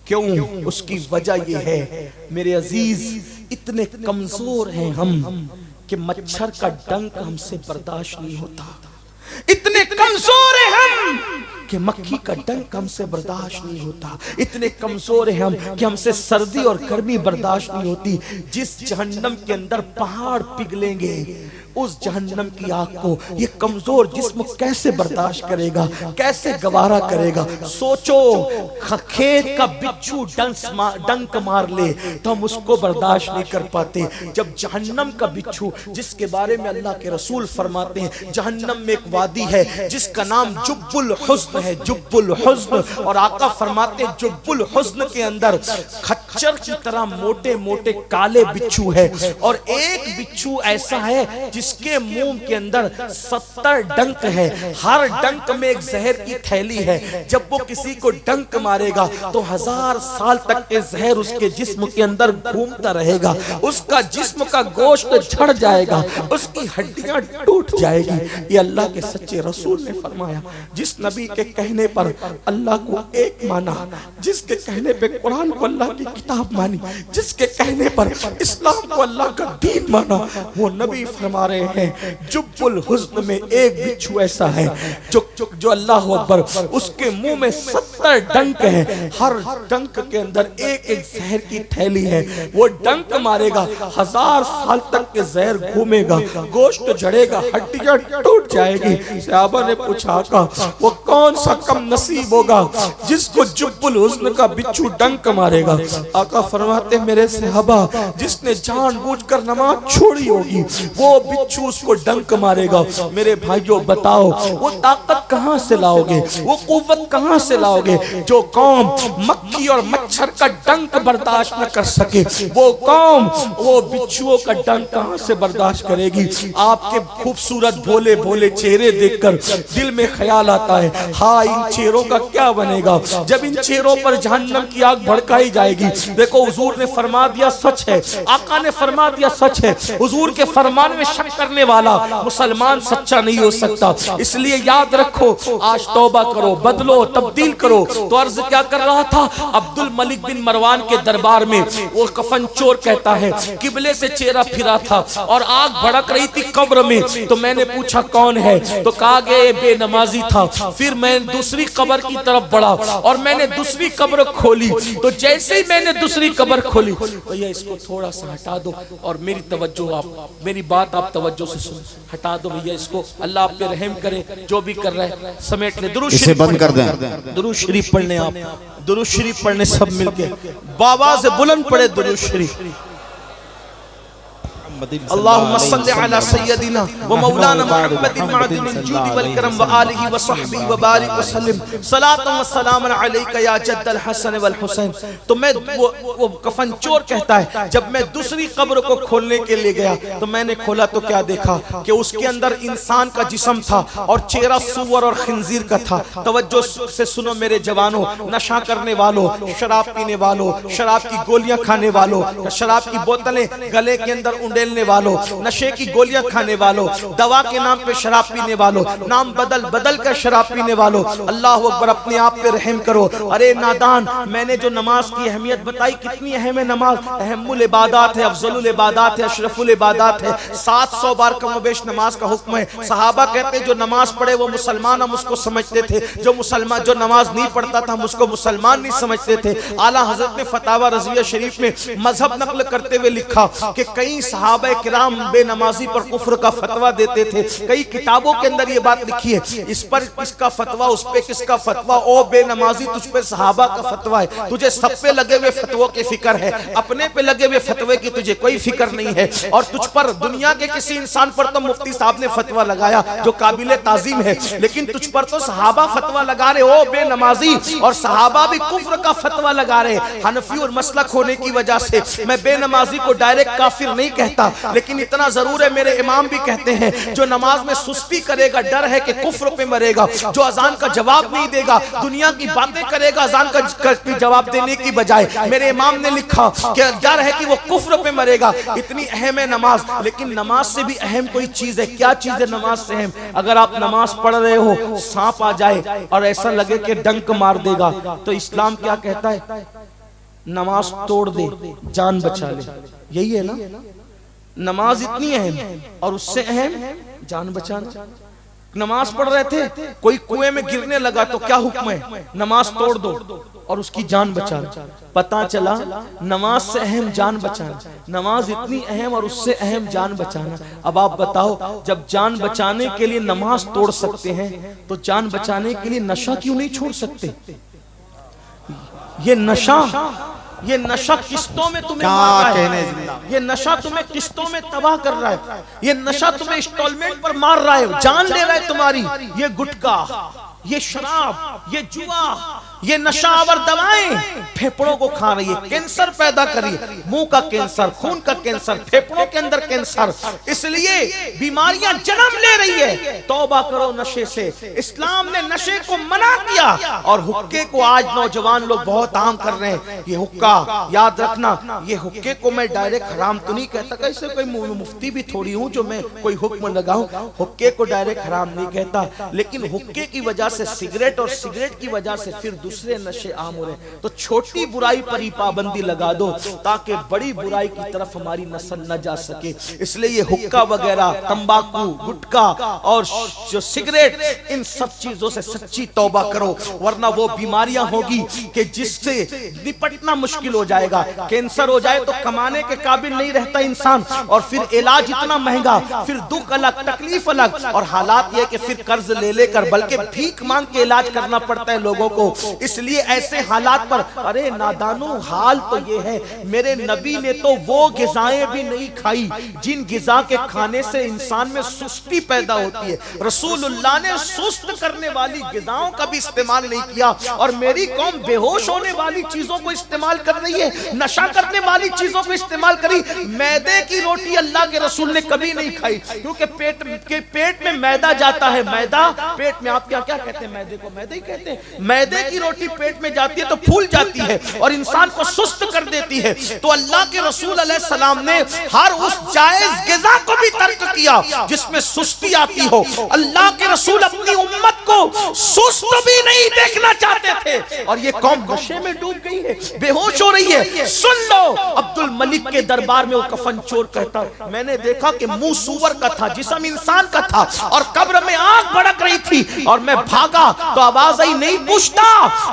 क्यों? उसकी वजह ये है मेरे अजीज, इतने कमजोर हैं हम कि मच्छर का डंक हमसे बर्दाश्त नहीं होता। इतने कमजोर हैं हम कि मक्खी का डंक हमसे बर्दाश्त नहीं होता। इतने कमजोर हैं हम कि हमसे सर्दी और गर्मी बर्दाश्त नहीं होती। जिस जहन्नम के अंदर पहाड़ पिघलेंगे, उस जहन्नम की आग को ये कमजोर जिस्म कैसे बर्दाश्त करेगा, कैसे गवारा करेगा। सोचो, खेत का बिच्छू डंक मार ले तो हम उसको बर्दाश्त नहीं कर पाते। जब जहन्नम का बिच्छू, जिसके बारे में अल्लाह के रसूल फरमाते हैं जहन्नम में एक वादी है जिसका नाम जुब्बुल हुस्न है, जुब्बुल हुस्न, और आका फरमाते हैं जुब्बुल हुस्न के अंदर खच्चर की तरह मोटे मोटे काले बिच्छू है, और एक बिच्छू ऐसा है जिसके मुंह के अंदर 70 डंक है। हर डंक में एक जहर की थैली है। जब वो किसी को डंक मारेगा तो 1000 साल तक के जहर उसके जिस्म के अंदर घूमता रहेगा। उसका जिस्म का गोश्त झड़ जाएगा, उसकी हड्डियां टूट जाएगी। ये अल्लाह के सच्चे रसूल ने फरमाया। जिस नबी के कहने पर अल्लाह को एक माना, जिसके कहने पे कुरान को अल्लाह की किताब मानी, जिसके कहने पर इस्लाम को अल्लाह का दीन माना, वो नबी फरमा रहे हैं जुब्बुल हुस्न में एक बिच्छू ऐसा है जो अल्लाह अकबर, उसके मुंह में 70 डंक है। हर डंक के अंदर एक एक जहर की थैली है। वो डंक मारेगा, 1000 साल तक के जहर घूमेगा, गोश्त झड़ेगा, हड्डियां टूट जाएगी। सहाबा ने पूछा आका वो कौन सा कम नसीब होगा जिसको जुब्बुल हुस्न का बिच्छू डंक मारेगा। आका फरमाते मेरे सहाबा, जिसने जानबूझकर नमाज छोड़ी होगी वो बिच्छू उसको डंक मारेगा। मेरे भाइयों बताओ वो ताकत कहां से लाओगे, वो कुव्वत कहां से लाओगे? जो कौम मक्खी और मच्छर का डंक बर्दाश्त न कर सके, वो कौम वो बिच्छुओं का डंक कहां से बर्दाश्त करेगी? आपके खूबसूरत भोले भोले चेहरे देखकर दिल में ख्याल आता है, हाँ इन चेहरों का क्या बनेगा जब इन चेहरों पर जहन्नम की आग भड़काई जाएगी। देखो हुजूर ने फरमा दिया सच है, आका ने फरमा दिया सच है। हुजूर के फरमान में शक करने वाला मुसलमान सच्चा नहीं हो सकता। इसलिए याद रखो, आज तौबा करो, बदलो, तब्दील करो। तो अर्ज क्या कर रहा था, अब्दुल मलिक बिन मरवान के दरबार में वो कफन चोर कहता है किबले से चेहरा फिरा था और आग भड़क रही थी कब्र में। तो मैंने पूछा कौन है, तो कहा गया बेनमाजी था। फिर मैं दूसरी कब्र की तरफ बढ़ा और मैंने दूसरी कब्र खोली। तो जैसे ही मैंने दूसरी कब्र खोली, भैया इसको थोड़ा सा हटा दो और मेरी तवज्जो, आप मेरी बात आप तवज्जो से सुन, हटा दो भैया इसको। अल्लाह आप पे रहम करे, जो भी कर रहा है समेट ले। दुरूद इसे बंद कर दें। दुरूद शरीफ पढ़ने, आप दुरूद शरीफ पढ़ने सब मिलके बाबा से बुलंद पढ़े दुरूद शरीफ। अल्लाहुम्मा सल्ली अला सय्यदिना व मौलाना मुहम्मदिन मअदिनिल जूदी वल करम व आलिहि व सहबिहि व बारिक व सल्लिम सलातन व सलामन अलैका या जद्दल हसन वल हुसैन। तो मैं वो कफन चोर कहता है जब मैं दूसरी कब्र को खोलने के लिए गया तो मैंने खोला तो क्या देखा कि उसके अंदर इंसान का जिस्म था और चेहरा सूअर और खिंजीर का था। तवज्जो से सुनो मेरे जवानों, नशा करने वालों, शराब पीने वालों, शराब की गोलियां खाने वालों, शराब की बोतलें गले के अंदर उंडेल वालों, नशे की गोलियां खाने वालों, दवा के नाम पे शराब पीने वालों, नाम बदल बदल कर शराब पीने वालों, अल्लाह अकबर अपने आप पे रहम करो। अरे नादान, मैंने जो नमाज की अहमियत बताई, कितनी अहम है नमाज। अहमुल इबादात है, अफजलुल इबादात है, अशरफुल इबादात है। 700 बार कमोबेश नमाज का हुक्म है। सहाबा कहते जो नमाज पढ़े वो मुसलमान हम उसको समझते थे, जो मुसलमान जो नमाज नहीं पढ़ता था हम उसको मुसलमान नहीं समझते थे। आला हजरत ने फतावा रज़विया शरीफ में मजहब नकल करते हुए लिखा कि कई सहाबा किराम बेनमाजी पर कुफ्र का फतवा देते थे। कई किताबों के अंदर ये बात लिखी है, इस पर किसका फतवा, उस पे किसका फतवा, ओ बेनमाजी तुझ पे सहाबा का फतवा है, तुझे सब पे लगे हुए फतवों की फिक्र है, अपने पे लगे हुए फतवे की तुझे कोई फिक्र नहीं है। और तुझ पर दुनिया के किसी इंसान पर तो मुफ्ती साहब ने फतवा लगाया जो काबिल ताजीम है, लेकिन तुझ पर तो सहाबा फतवा लगा रहे, ओ बेनमाजी। और सहाबा भी कुफ्र का फतवा लगा रहे। हनफी और मसलक होने की वजह से मैं बेनमाजी को डायरेक्ट काफिर नहीं कहता, लेकिन इतना जरूर है मेरे इमाम भी कहते हैं जो नमाज में सुस्ती करेगा डर है कि कुफ्र पे मरेगा, जो अजान का जवाब नहीं देगा दुनिया की बातें करेगा अजान का जवाब देने की बजाय। मेरे इमाम ने लिखा कि डर है कि वो कुफ्र पे मरेगा। इतनी अहम है नमाज, लेकिन नमाज से भी अहम कोई चीज है। क्या चीज है नमाज से अहम? अगर आप नमाज पढ़ रहे हो, सांप आ जाए और ऐसा लगे कि डंक मार देगा, तो इस्लाम क्या कहता है? नमाज तोड़ दे, जान बचा ले। यही है ना, नमाज इतनी अहम और उससे अहम जान बचाना। नमाज पढ़ रहे थे, कोई कुएं में गिरने लगा तो क्या हुक्म है? नमाज तोड़ दो और उसकी जान बचा लो। पता चला नमाज से अहम जान बचाना, नमाज इतनी अहम और उससे अहम जान बचाना। अब आप बताओ, जब जान बचाने के लिए नमाज तोड़ सकते हैं तो जान बचाने के लिए नशा क्यों नहीं छोड़ सकते? ये नशा किस्तों में तुम्हें मार रहा है, ये नशा तुम्हें किस्तों में तबाह कर रहा है, ये नशा तुम्हें इंस्टॉलमेंट पर मार रहा है, जान ले रहा है तुम्हारी। ये गुटखा, ये शराब, ये जुआ, ये नशावर दवाएं फेफड़ों को खा रही है, कैंसर पैदा कर रही है, मुंह का कैंसर, खून का कैंसर, फेफड़ों के अंदर कैंसर, इसलिए बीमारियां जन्म ले रही है। तौबा करो नशे से। इस्लाम ने नशे को मना किया और हुक्के को आज नौजवान लोग बहुत आम कर रहे हैं। ये हुक्का, याद रखना, ये हुक्के को मैं डायरेक्ट हराम तो नहीं कहता, कैसे कोई मुफ्ती भी थोड़ी हूं जो मैं कोई हुक्म लगाऊं। हुक्के को डायरेक्ट हराम नहीं कहता, लेकिन हुक्के की वजह से सिगरेट और सिगरेट की वजह से फिर दूसरे नशे आम हो रहे, तो छोटी बुराई पर ही पाबंदी लगा दो ताकि बड़ी बुराई की तरफ हमारी नस्ल न जा सके। इसलिए ये हुक्का वगैरह, तंबाकू, गुटखा और जो सिगरेट, इन सब चीजों से सच्ची तौबा करो, वरना वो बीमारियां होगी कि जिससे निपटना मुश्किल हो जाएगा। कैंसर हो जाए तो कमाने के काबिल नहीं रहता इंसान, और फिर इलाज इतना महंगा, फिर दुख अलग, तकलीफ अलग, और हालात ये कि फिर कर्ज ले लेकर बल्कि भीख मांग के इलाज करना पड़ता है लोगों को। इसलिए ऐसे हालात पर, अरे नादानो, हाल तो ये है, मेरे नबी ने तो वो गिजाएं भी नहीं खाई जिन गिजा के खाने से इंसान में सुस्ती पैदा होती है। रसूलुल्लाह ने सुस्त करने वाली गिजाओं का भी इस्तेमाल नहीं किया, और मेरी कौम बेहोश होने वाली चीजों को इस्तेमाल कर रही है, नशा करने वाली चीजों को इस्तेमाल करी। मैदे की रोटी अल्लाह के रसूल ने कभी नहीं खाई, क्योंकि पेट में मैदा जाता है, मैदा पेट में, आप क्या क्या कहते हैं, मैदे को मैदे ही कहते हैं, मैदे की रोटी पेट में जाती है तो फूल जाती है और इंसान को सुस्त कर देती है। तो अल्लाह के रसूल अलैहि सलाम ने हर उस जायज गिज़ा को भी तर्क किया जिसमें सुस्ती आती हो। अल्लाह के रसूल अपनी उम्मत को सुस्त भी नहीं देखना चाहते थे, और ये कौम नशे में डूब गई है, बेहोश हो रही है। सुन लो, अब्दुल मलिक के दरबार में वो कफन चोर कहता, मैंने देखा कि मुंह सूअर का था, जिस्म इंसान का था, और कब्र में आग भड़क रही थी, और मैं भागा तो आवाज आई, नहीं पूछता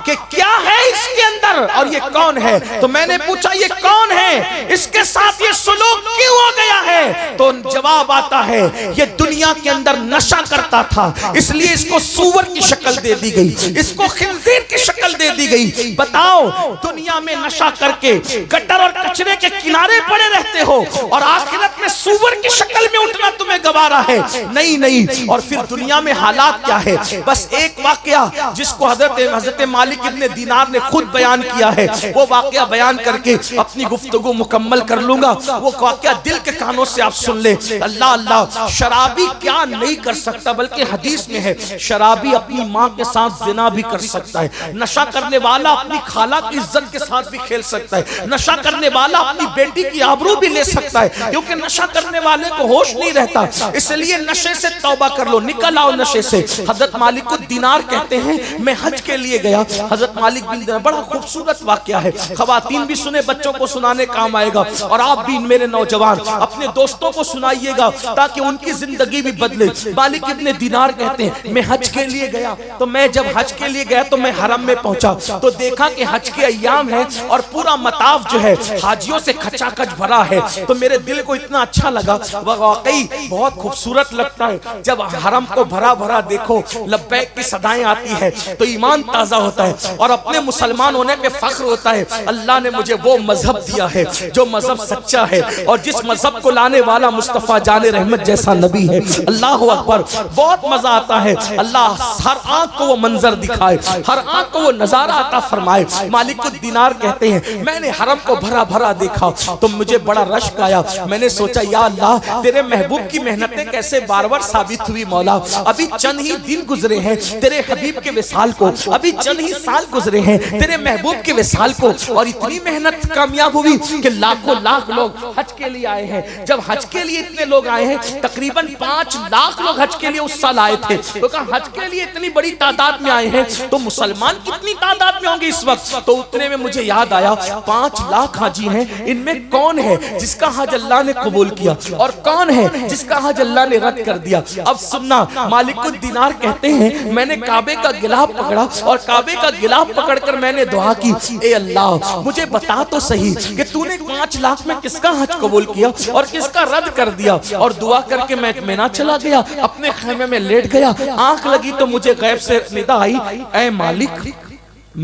कि क्या है इसके अंदर और ये कौन है। तो मैंने पूछा ये कौन है, इसके साथ ये सुलूक क्यों हो गया है? तो जवाब आता है ये दुनिया के अंदर नशा करता था, इसलिए इसको सूअर की शक्ल दे दी गई, इसको खिंजीर की शक्ल दे दी गई। बताओ, दुनिया में नशा करके गटर और कचरे के किनारे पड़े रहते हो, और आखिरत में सूअर की शक्ल में उठना तुम्हें गवारा है? नहीं नहीं। और फिर दुनिया में हालात क्या है? बस एक वाकया जिसको हजरत मालिक इब्ने दीनार ने खुद बयान किया है, वो वाकया बयान करके अपनी गुफ्तगू मुकम्मल कर लूंगा। वो वाकया दिल के कानों से आप सुन ले। अल्लाह अल्लाह, शराबी क्या नहीं कर सकता, बल्कि हदीस में है शराबी अपनी माँ के साथ जिना भी कर सकता है, नशा करने वाला अपनी खाला की इज्जत के साथ भी खेल सकता है, नशा करने वाला अपनी बेटी की आबरू भी ले सकता है, क्योंकि नशा करने वाले को होश नहीं रहता। इसलिए नशे से तौबा कर लो, निकल आओ नशे से। हजरत मालिक दीनार कहते हैं, मैं हज के लिए गया। हजरत मालिक बिन दीनार, बड़ा खूबसूरत वाकया है, खवातीन भी सुने, बच्चों को सुनाने काम आएगा, और आप भी मेरे नौजवान अपने दोस्तों को सुनाइएगा ताकि उनकी जिंदगी भी बदले। मालिक इब्ने दीनार कहते हैं, मैं हज के लिए गया, तो मैं जब हज के लिए गया तो मैं हरम में पहुंचा, तो देखा कि हज के अय्याम है और पूरा मताफ जो है हाजियों से खचाखच भरा है। तो मेरे दिल को इतना अच्छा लगा, वाकई बहुत खूबसूरत लगता है जब हरम को भरा भरा देखो, लब्बैक की सदाएं आती है तो ईमान ताजा होता है और अपने मुसलमान होने पे फख्र होता है। अल्लाह ने मुझे वो मजहब दिया है जो मजहब सच्चा है, और जिस मजहब को लाने वाला मुस्तफा जाने रहमत जैसा नबी है। अल्लाह अकबर, बहुत मजा आता है। अल्लाह हर आंख को वो मंजर दिखाए, हर आंख को वो नजारा अता फरमाए। मालिक दीनार कहते हैं, मैंने हरम को भरा भरा देखा तो मुझे बड़ा रश्क आया। मैंने सोचा, या अल्लाह, तेरे महबूब की मेहनतें कैसे बार बार साबित हुई मौला। अभी चंद ही दिन गुजरे हैं तेरे हबीब के विसाल को, अभी चंद ही साल गुजरे हैं तेरे महबूब के विसाल को, और इतनी मेहनत कामयाब हुई कि लाखों लाख लोग हज के लिए आए हैं। जब हज के लिए इतने लोग आए हैं, तकरीबन 5 लाख लोग हज के लिए उस साल आए थे। तो कहा हज के लिए इतनी बड़ी तादाद में आए हैं तो मुसलमान कितनी तादाद में होंगे इस वक्त। तो उतने में मुझे याद आया 5 लाख हाजी हैं, इनमें कौन है जिसका हज अल्लाह ने कबूल किया और कौन है जिसका हज अल्लाह ने रद्द कर दिया। अब सुनना, मालिकुद दीनार कहते हैं मैंने काबे का गिलाफ पकड़ा और काबे का गिलाफ पकड़कर मैंने दुआ की, ए अल्लाह मुझे बता तो सही कि तूने 5 लाख में किसका हज कबूल किया और किसका रद्द कर दिया। और दुआ करके मैं इत्मीनान चला गया, अपने खेमे में लेट गया। आंख लगी तो मुझे गैब से निदा आई, ऐ मालिक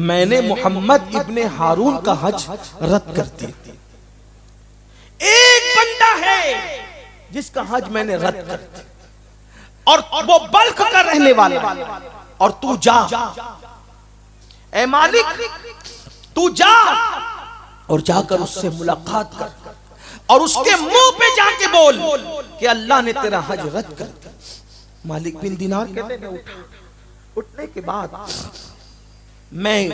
मैंने मोहम्मद इब्ने हारून का हज रद्द कर दिया। एक बंदा है जिसका हज मैंने रद्द कर दिया और वो बल्ख का रहने वाला, और तू जा, ऐ मालिक तू जा और जाकर उससे मुलाकात कर और उसके मुंह पे जाके बोल कि अल्लाह ने तेरा हज रद्द कर दिया। मालिक बिन दीनार कहते हैं उठा, उठने के बाद मैं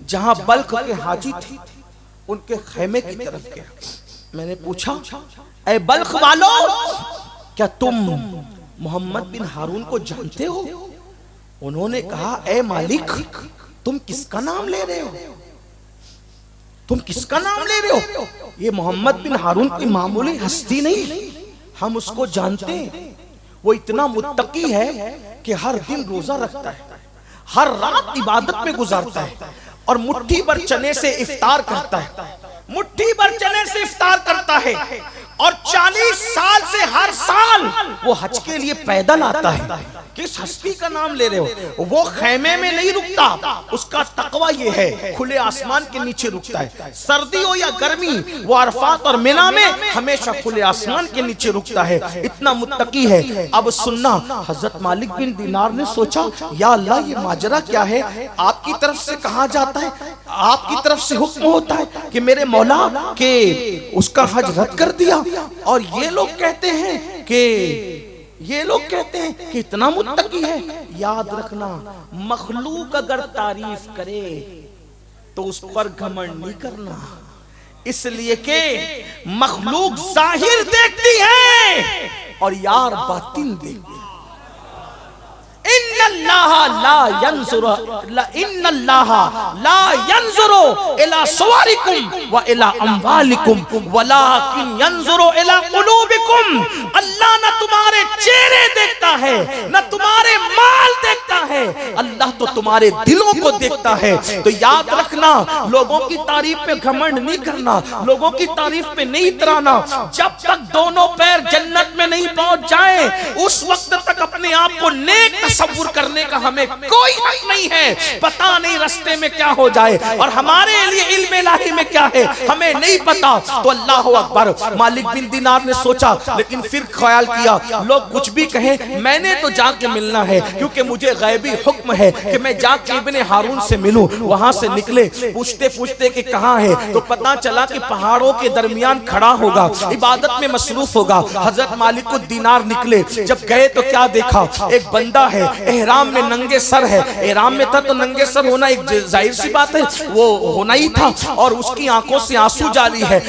जहां बल्ख के हाजी थे उनके खेमे की तरफ गया। मैंने पूछा, ऐ बल्ख वालों क्या तुम मोहम्मद बिन हारून को जानते हो? उन्होंने कहा, ऐ मालिक तुम किसका नाम ले रहे हो? तुम किसका नाम ले रहे हो? ये मोहम्मद बिन हारून की मामूली हस्ती नहीं, हम उसको जानते हैं। वो इतना मुत्तकी है कि हर दिन रोजा रखता है, हर रात इबादत में गुजारता है और मुट्ठी भर चने से इफ्तार करता है, मुट्ठी भर चने से इफ्तार करता है और 40 साल से हर साल वो हज के लिए पैदल आता है। किस हस्ती का नाम ले रहे हो? वो खेमे में नहीं रुकता, उसका तकवा ये है खुले आसमान के नीचे रुकता है। सर्दी हो या गर्मी वो अरफात और मिना में हमेशा खुले आसमान के नीचे रुकता है, इतना मुत्तकी है। अब सुनना, हजरत मालिक बिन दीनार ने सोचा, या अल्लाह ये माजरा क्या है? आपकी तरफ से कहा जाता है, आपकी तरफ से हुक्म होता है कि मेरे मौला के उसका हज रद्द कर दिया, और ये लोग कहते हैं कि इतना मुत्तकी है। याद रखना, मखलूक अगर तारीफ करे तो उस पर घमंड नहीं करना, इसलिए कि मखलूक जाहिर देखती है और यार बातिन देखती है। इन्नल्लाहा ला यंजुरु इला सुवारिकुम व इला अम्वालिकुम वलाकिन यंजुरु इला कुलूबिकुम। अल्लाह न तुम्हारे चेहरे देखता है न तुम्हारे माल देखता है, अल्लाह तो तुम्हारे दिलों को देखता है। तो याद रखना, लोगों की तारीफ पे घमंड नहीं करना, लोगों की तारीफ पे नहीं इतराना। जब तक दोनों पैर जन्नत में नहीं पहुंच जाए उस वक्त तक अपने आप को नेक तसव्वुर करने का हमें कोई हक नहीं है। पता नहीं रास्ते में क्या हो जाए और हमारे लिए इल्म इलाही में क्या है हमें नहीं पता। तो अल्लाह अकबर, मालिक बिन दीनार ने सोचा, लेकिन फिर ख्याल किया लोग कुछ भी कहें मैंने तो जाके मिलना है, क्योंकि मुझे गैबी हुक्म है कि मैं जाके इब्ने हारून से मिलूं। वहां से निकले, पूछते पूछते कि कहां है, तो पता चला कि पहाड़ों के दरमियान खड़ा होगा, इबादत में मसरूफ होगा। हजरत मालिकुद दीनार निकले, जब गए तो क्या देखा, एक बंदा है एहराम में, नंगे सर है। एहराम में था तो नंगे सर होना एक जाहिर सी बात है, वो होना ही था। और उसकी आंखों से आंसू जारी है,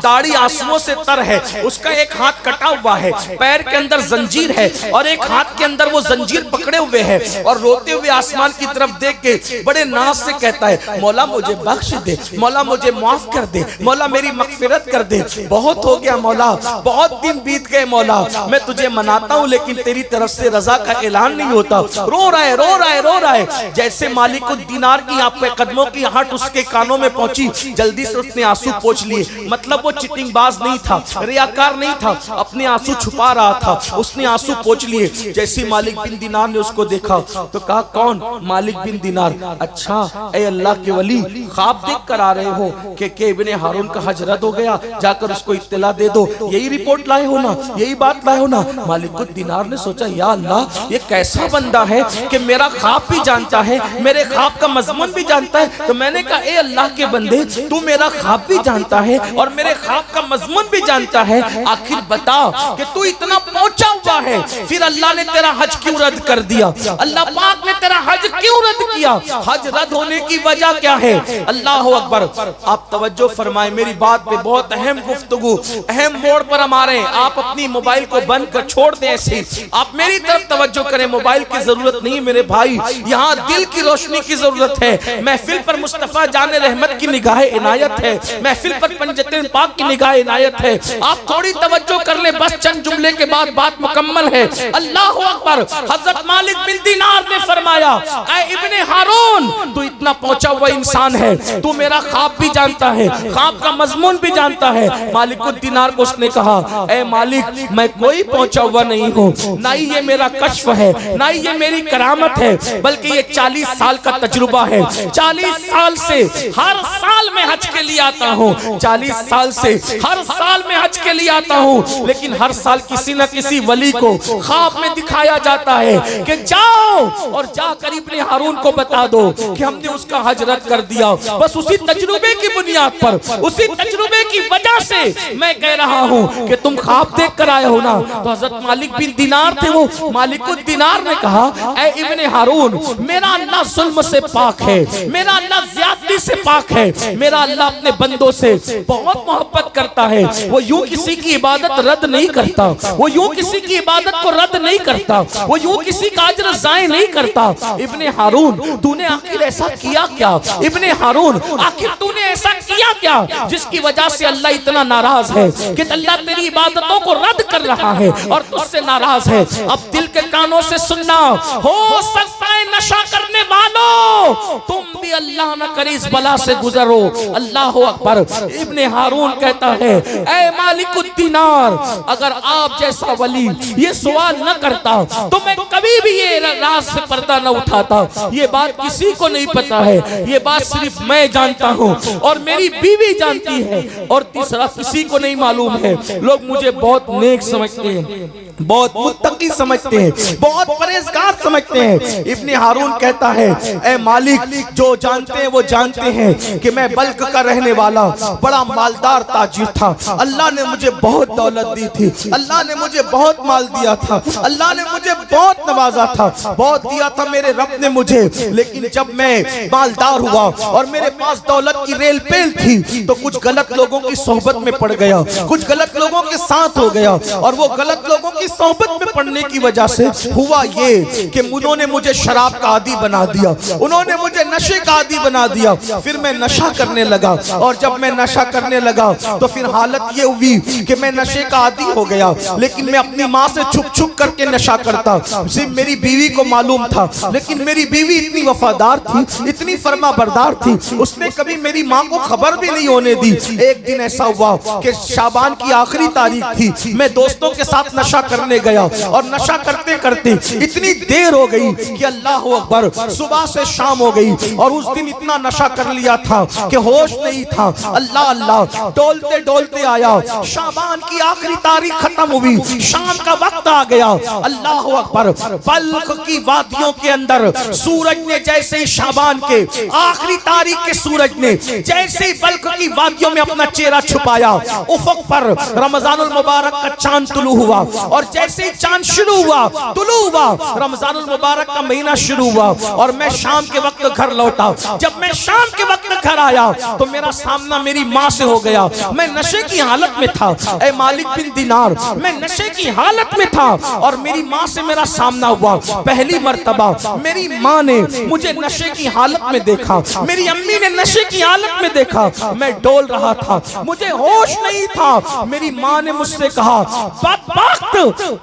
दाढ़ी आंसुओं से तर है, उसका एक हाथ कटा हुआ है, पैर के अंदर जंजीर है और एक हाथ के अंदर वो जंजीर पकड़े हुए है, और रोते हुए आसमान की तरफ देख के बड़े नाज से कहता है, मौला मुझे बख्श दे, मौला मुझे माफ कर दे, मौला मेरी मगफिरत कर दे। बहुत हो गया मौला, बहुत दिन बीत गए मौला, मैं तुझे मनाता हूँ लेकिन तेरी तरफ से रजा का ऐलान नहीं होता। रो रहा है, रो रहा है, रो रहा है। जैसे मालिकुद दीनार की आप पे कदमों की आहट उसके कानों में पहुंची, जल्दी से उसने आंसू पोंछ लिए। मतलब वो चिटिंगबाज नहीं था, रियाकार नहीं था, अपने आंसू छुपा रहा था, उसने आंसू पोंछ लिए। जैसे मालिक बिन दीनार ने उसको देखा तो कहा, कौन? मालिक बिन दीनार। अच्छा, ए अल्लाह के वली, ख्वाब देख कर आ रहे हो कि इब्ने हारून का हज रद्द हो गया, जाकर उसको इत्तला दे दो, यही रिपोर्ट लाए हो ना, यही बात लाए हो ना। मालिकुद दीनार ने सोचा, या अल्लाह ये कैसा बंदा बंदा है कि मेरा ख्वाब भी जानता है, मेरे ख्वाब का मजमून भी जानता है। तो मैंने कहा ए अल्लाह के बंदे, तू मेरा ख्वाब भी जानता है और मेरे ख्वाब का मजमून भी जानता है, आखिर बता कि तू इतना पहुंचा हुआ है, फिर अल्लाह ने तेरा हज क्यों रद्द कर दिया? अल्लाह पाक ने तेरा हज क्यों रद्द किया? हज रद्द होने की वजह क्या है? अल्लाह अकबर। आप तवज्जो फरमाए, मेरी बात पे बहुत अहम गुफ्तगू, अहम मोड़ पर हम आ रहे हैं। आप अपनी मोबाइल को बंद कर छोड़ दें, ऐसे आप मेरी तरफ तवज्जो करें। मोबाइल की जरूरत नहीं मेरे भाई, यहाँ दिल की रोशनी की जरूरत है। महफिल पर मुस्तफा जाने रहमत की निगाह इनायत है, महफिल पर पंजतन पाक की निगाह इनायत है। आप थोड़ी तवज्जो कर ले, बस चंद जुमले के बाद बात मुकम्मल है। अल्लाह अकबर। हजरत मालिक बिन दीनार ने फरमाया, ऐ इब्ने हारून, तू इतना पहुंचा हुआ इंसान है, तू मेरा ख्वाब भी जानता है, ख्वाब का मजमून भी जानता है। मालिक दीनार को उसने कहा, ऐ मालिक, मैं कोई पहुंचा हुआ नहीं हूँ, ना ही ये मेरा कश्फ है, ना ही ये मेरी करामत है, बल्कि ये 40 साल का तजुर्बा है। 40 साल से हर साल में हज के लिए आता हूँ, 40 साल से हर साल में हज के लिए आता हूँ, लेकिन हर साल किसी न किसी वली को ख्वाब में दिखाया जाता है कि जाओ और जाकर इब्ने हारून को बता दो कि हमने उसका हज रद्द कर दिया। बस उसी तजुर्बे की बुनियाद पर, उसी तजुर्बे की वजह से मैं कह रहा हूँ कि तुम ख्वाब देख कर आए हो ना। तो हजरत मालिक बिन दीनार थे, वो मालिक दीनार ने कहा, ऐ इब्ने हारून, मेरा अल्लाह जुल्म से पाक है, मेरा अल्लाह ज्यादती से पाक है, मेरा अल्लाह अपने बंदों से बहुत मोहब्बत करता है। वो यूं किसी की इबादत रद्द नहीं करता, वो यूं किसी की इबादत को रद्द नहीं करता, वो यूं किसी का अजर ज़ाय नहीं करता। इब्ने हारून, तूने आखिर ऐसा किया क्या? इब्ने हारून, आखिर तूने ऐसा किया क्या जिसकी वजह से अल्लाह इतना नाराज है कि अल्लाह तेरी इबादतों को रद्द कर रहा है और तुझसे नाराज है? अब दिल के कानों से सुनना, हो सकता है नशा करने वालों तुम भी अल्लाह न करे इस बला से गुजरो। अल्लाह अकबर। इब्ने हारून कहता है, ऐ मालिकुद्दीनार, अगर आप जैसा वली ये सवाल न करता तो मैं कभी भी ये राज से पर्दा न उठाता। ये बात किसी को नहीं पता है, ये बात सिर्फ मैं जानता हूँ और मेरी बीवी जानती है, और तीसरा किसी को नहीं मालूम है। लोग मुझे बहुत नेक समझते हैं, बहुत मुत्तकी समझते हैं, बहुत परहेजगार समझते हैं। इब्ने हारून कहता है, ऐ मालिक, जो जानते हैं वो जानते हैं कि मैं बल्क का रहने वाला बड़ा मालदार ताजिर था। अल्लाह ने मुझे बहुत दौलत दी थी, अल्लाह ने मुझे बहुत माल दिया था, अल्लाह ने मुझे बहुत नवाजा था, बहुत दिया था मेरे रब ने मुझे। लेकिन जब मैं मालदार हुआ और मेरे पास दौलत की रेल पेल थी तो कुछ गलत लोगों की सोहबत में पड़ गया, कुछ गलत लोगों के साथ हो गया, और वो गलत लोगों की सोहबत में पड़ने की वजह से हुआ ये कि उन्होंने मुझे शराब का आदी बना दिया, उन्होंने मुझे नशे का आदी बना दिया। फिर मैं नशा करने लगा, और जब मैं नशा करने लगा तो फिर हालत ये हुई कि मैं नशे का आदी हो गया। लेकिन मैं अपनी माँ से छुप छुप करके नशा करता, सिर्फ मेरी बीवी को मालूम था। लेकिन मेरी बीवी इतनी वफादार थी, इतनी फर्मा बरदार थी, उसने कभी मेरी माँ को खबर भी नहीं होने दी। एक दिन ऐसा हुआ कि शाबान की आखिरी तारीख थी, मैं दोस्तों के साथ नशा करने गया, और नशा करते करते इतनी देर हो गई कि अल्लाह अकबर, सुबह से शाम हो गई, और उस दिन इतना नशा कर लिया था कि होश नहीं था। अल्लाह अल्लाह, डोलते डोलते आया, शाबान की आखिरी तारीख खत्म हुई, शाम का वक्त आ गया। अल्लाह अकबर। बल्ख की वादियों के अंदर सूरज ने जैसे ही शाबान के आखिरी तारीख के सूरज ने जैसे ही बल्ख की वादियों में अपना चेहरा छुपाया, उफक पर रमजानुल मुबारक का चांद तुलू हुआ, और जैसे ही चांद शुरू हुआ, तुलू हुआ, रमजानुल मुबारक का महीना शुरू हुआ, और मैं शाम के वक्त घर लौटा। जब मैं शाम के वक्त घर आया तो मेरा सामना मेरी माँ से हो गया। मैं नशे की हालत में था, ऐ मालिक बिन दीनार, मैं नशे की हालत में था, और मेरी माँ से मेरा सामना हुआ। पहली मर्तबा मेरी माँ ने मुझे नशे की हालत में देखा, मेरी अम्मी ने नशे की हालत में देखा। मैं डोल रहा था, मुझे होश नहीं था। मेरी माँ ने मुझसे कहा, बदबख्त,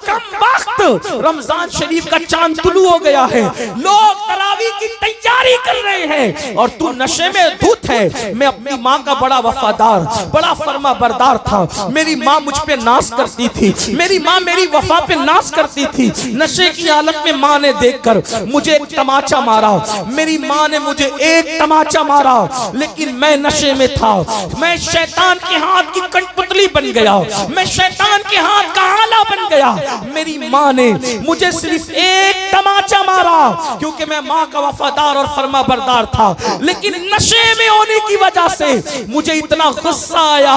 कमबख्त, रमजान शरीफ का चांद तुलू हो गया है, लोग तरावी की तैयारी कर रहे हैं और तू नशे में धुत है। मैं अपनी माँ का बड़ा वफादार, बड़ा फर्मा बरदार था। मेरी माँ मुझ पे नाज करती थी, मेरी माँ मेरी वफा पे नाज करती थी। नशे की हालत में माँ ने देखकर मुझे एक तमाचा मारा, मेरी माँ ने मुझे एक तमाचा मारा, लेकिन मैं नशे में था। मैं शैतान के हाथ की कठपुतली बन गया, मैं शैतान के हाथ का आला करबला बन गया। मेरी माँ ने मुझे सिर्फ एक तमाचा मारा क्योंकि मैं माँ का वफादार और फरमा बरदार था, लेकिन नशे में होने की वजह से मुझे इतना गुस्सा आया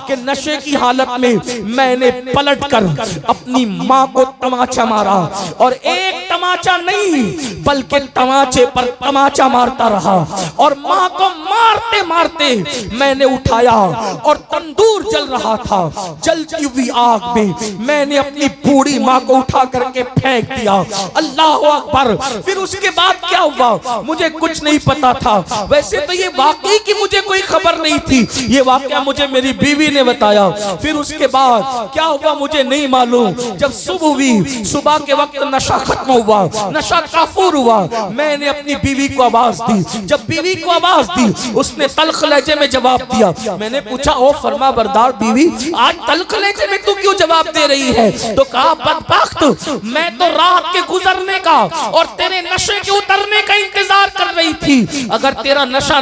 कि नशे की हालत में मैंने पलटकर अपनी माँ को तमाचा मारा। और एक तमाचा नहीं बल्कि तमाचे पर तमाचा मारता रहा और माँ को मारते मारते मैंने उठाया और तंदूर जल रहा था, जलती हुई आग में मैंने अपनी बूढ़ी माँ को उठा करके फेंक दिया। अल्लाह अकबर। फिर उसके बाद क्या हुआ मुझे कुछ नहीं पता था। वैसे तो ये वाकई की मुझे कोई खबर नहीं थी, ये वाकया मुझे मेरी बीवी ने बताया। फिर उसके बाद क्या हुआ मुझे नहीं मालूम। जब सुबह हुई, सुबह के वक्त नशा खत्म हुआ, नशा काफूर हुआ, मैंने अपनी बीवी को आवाज दी। जब बीवी को आवाज दी उसने तल्ख लहजे में जवाब दिया। मैंने पूछा ओ फरमा बरदार बीवी, आज तल्ख लहजे में तू क्यों जवाब दे रही है? तो कहा बदबख्त, मैं तो रात के गुजरने का और तेरे नशे के उतरने का इंतजार कर रही थी। अगर तेरा नशा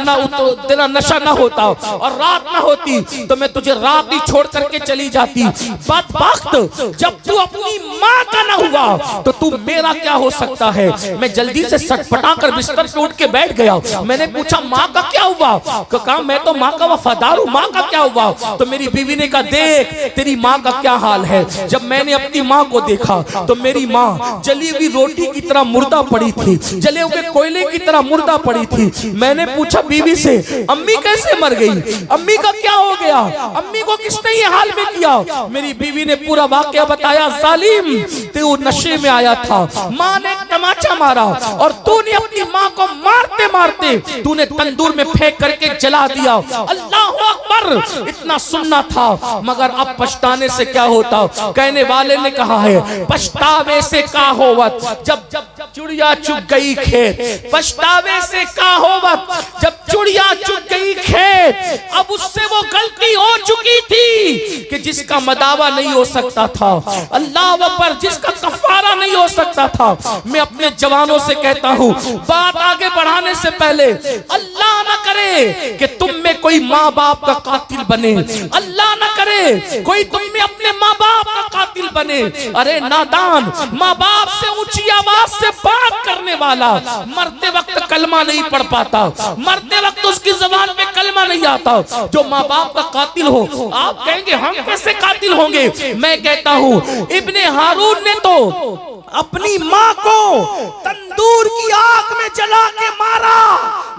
ना होता और रात ना होती तो मैं तुझे रात ही छोड़ करके चली जाती। बदबख्त, जब तू अपनी माँ का ना हुआ तो तू मेरा क्या हो सकता है? मैं जल्दी से सटपटा कर बिस्तर पे उठ के बैठ गया। मैंने पूछा माँ का क्या हुआ? कहा मैं तो माँ का वफादार हूँ, माँ का क्या हुआ? तो मेरी बीवी ने कहा देख तेरी माँ का क्या हाल है। जब मैंने अपनी माँ को देखा तो मेरी माँ जली हुई रोटी की तरह मुर्दा पड़ी थी, जले हुए कोयले की तरह मुर्दा पड़ी थी। मैंने पूछा बीवी से अम्मी कैसे मर गई, अम्मी का क्या हो गया, अम्मी को किसने ये हाल में किया? मेरी बीवी ने पूरा वाकया बताया। जालिम, तू नशे में आया था, माँ ने एक तमाचा मारा और तूने अपनी माँ को मारते मारते तूने तंदूर में फेंक करके जला दिया। अल्लाह अकबर। इतना सुनना था मगर अब पछताने से क्या होता। कहने वाले ने कहा है पछतावे से का होवत जब चिड़िया चुग गई खेत, पछतावे से का होवत जब चिड़िया चुग गई खेत। अब उससे वो गलती हो चुकी थी कि जिसका मदावा नहीं हो सकता था, अल्लाह अकबर, जिसका कफारा नहीं हो सकता था। मैं अपने जवानों से कहता हूँ बात आगे बढ़ाने से पहले अल्लाह न करे कि तुम में कोई माँ बाप का कातिल बने, अल्लाह न करे कोई तुम में अपने माँ बाप का कातिल बने। अरे नादान, माँ बाप से ऊंची आवाज से बात करने वाला मरते वक्त कलमा नहीं पढ़ पाता, मरते वक्त उसकी जबान पे कलमा नहीं आता। जो माँ बाप का कातिल हो, आप कहेंगे हम कैसे कातिल होंगे? मैं कहता हूँ इब्ने हारून ने तो अपनी माँ को तंदूर की आग में जला के मारा,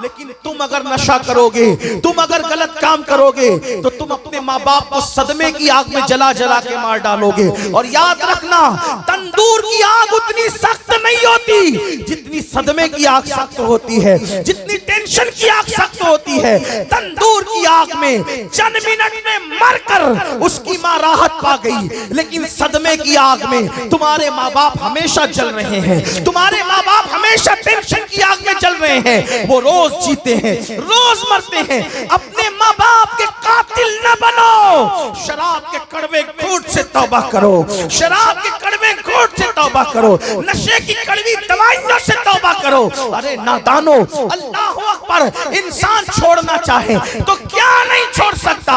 लेकिन तुम अगर नशा करोगे, तुम अगर गलत काम करोगे तो तुम अपने माँ बाप को सदमे की आग में जला जला के मार डालोगे। और याद रखना तंदूर की आग उतनी सख्त नहीं होती जितनी सदमे की आग सख्त होती है, जितनी टेंशन की आग सख्त होती है। तंदूर की आग में चंद मिनट में मरकर उसकी माँ राहत पा गई, लेकिन सदमे की आग में तुम्हारे माँ बाप हमेशा जल रहे हैं, तुम्हारे माँ बाप हमेशा टेंशन की आग में जल रहे हैं। वो रोज जीते हैं, रोज मरते हैं। अपने माँ बाप के कातिल न बनो। शराब के कड़वे घूंट से तौबा करो, शराब के कड़वे घूंट से तौबा करो, नशे की कड़वी दवाइयों से तौबा करो। अरे नादानो, अल्लाह अकबर, इंसान छोड़ना चाहे तो क्या नहीं छोड़ सकता।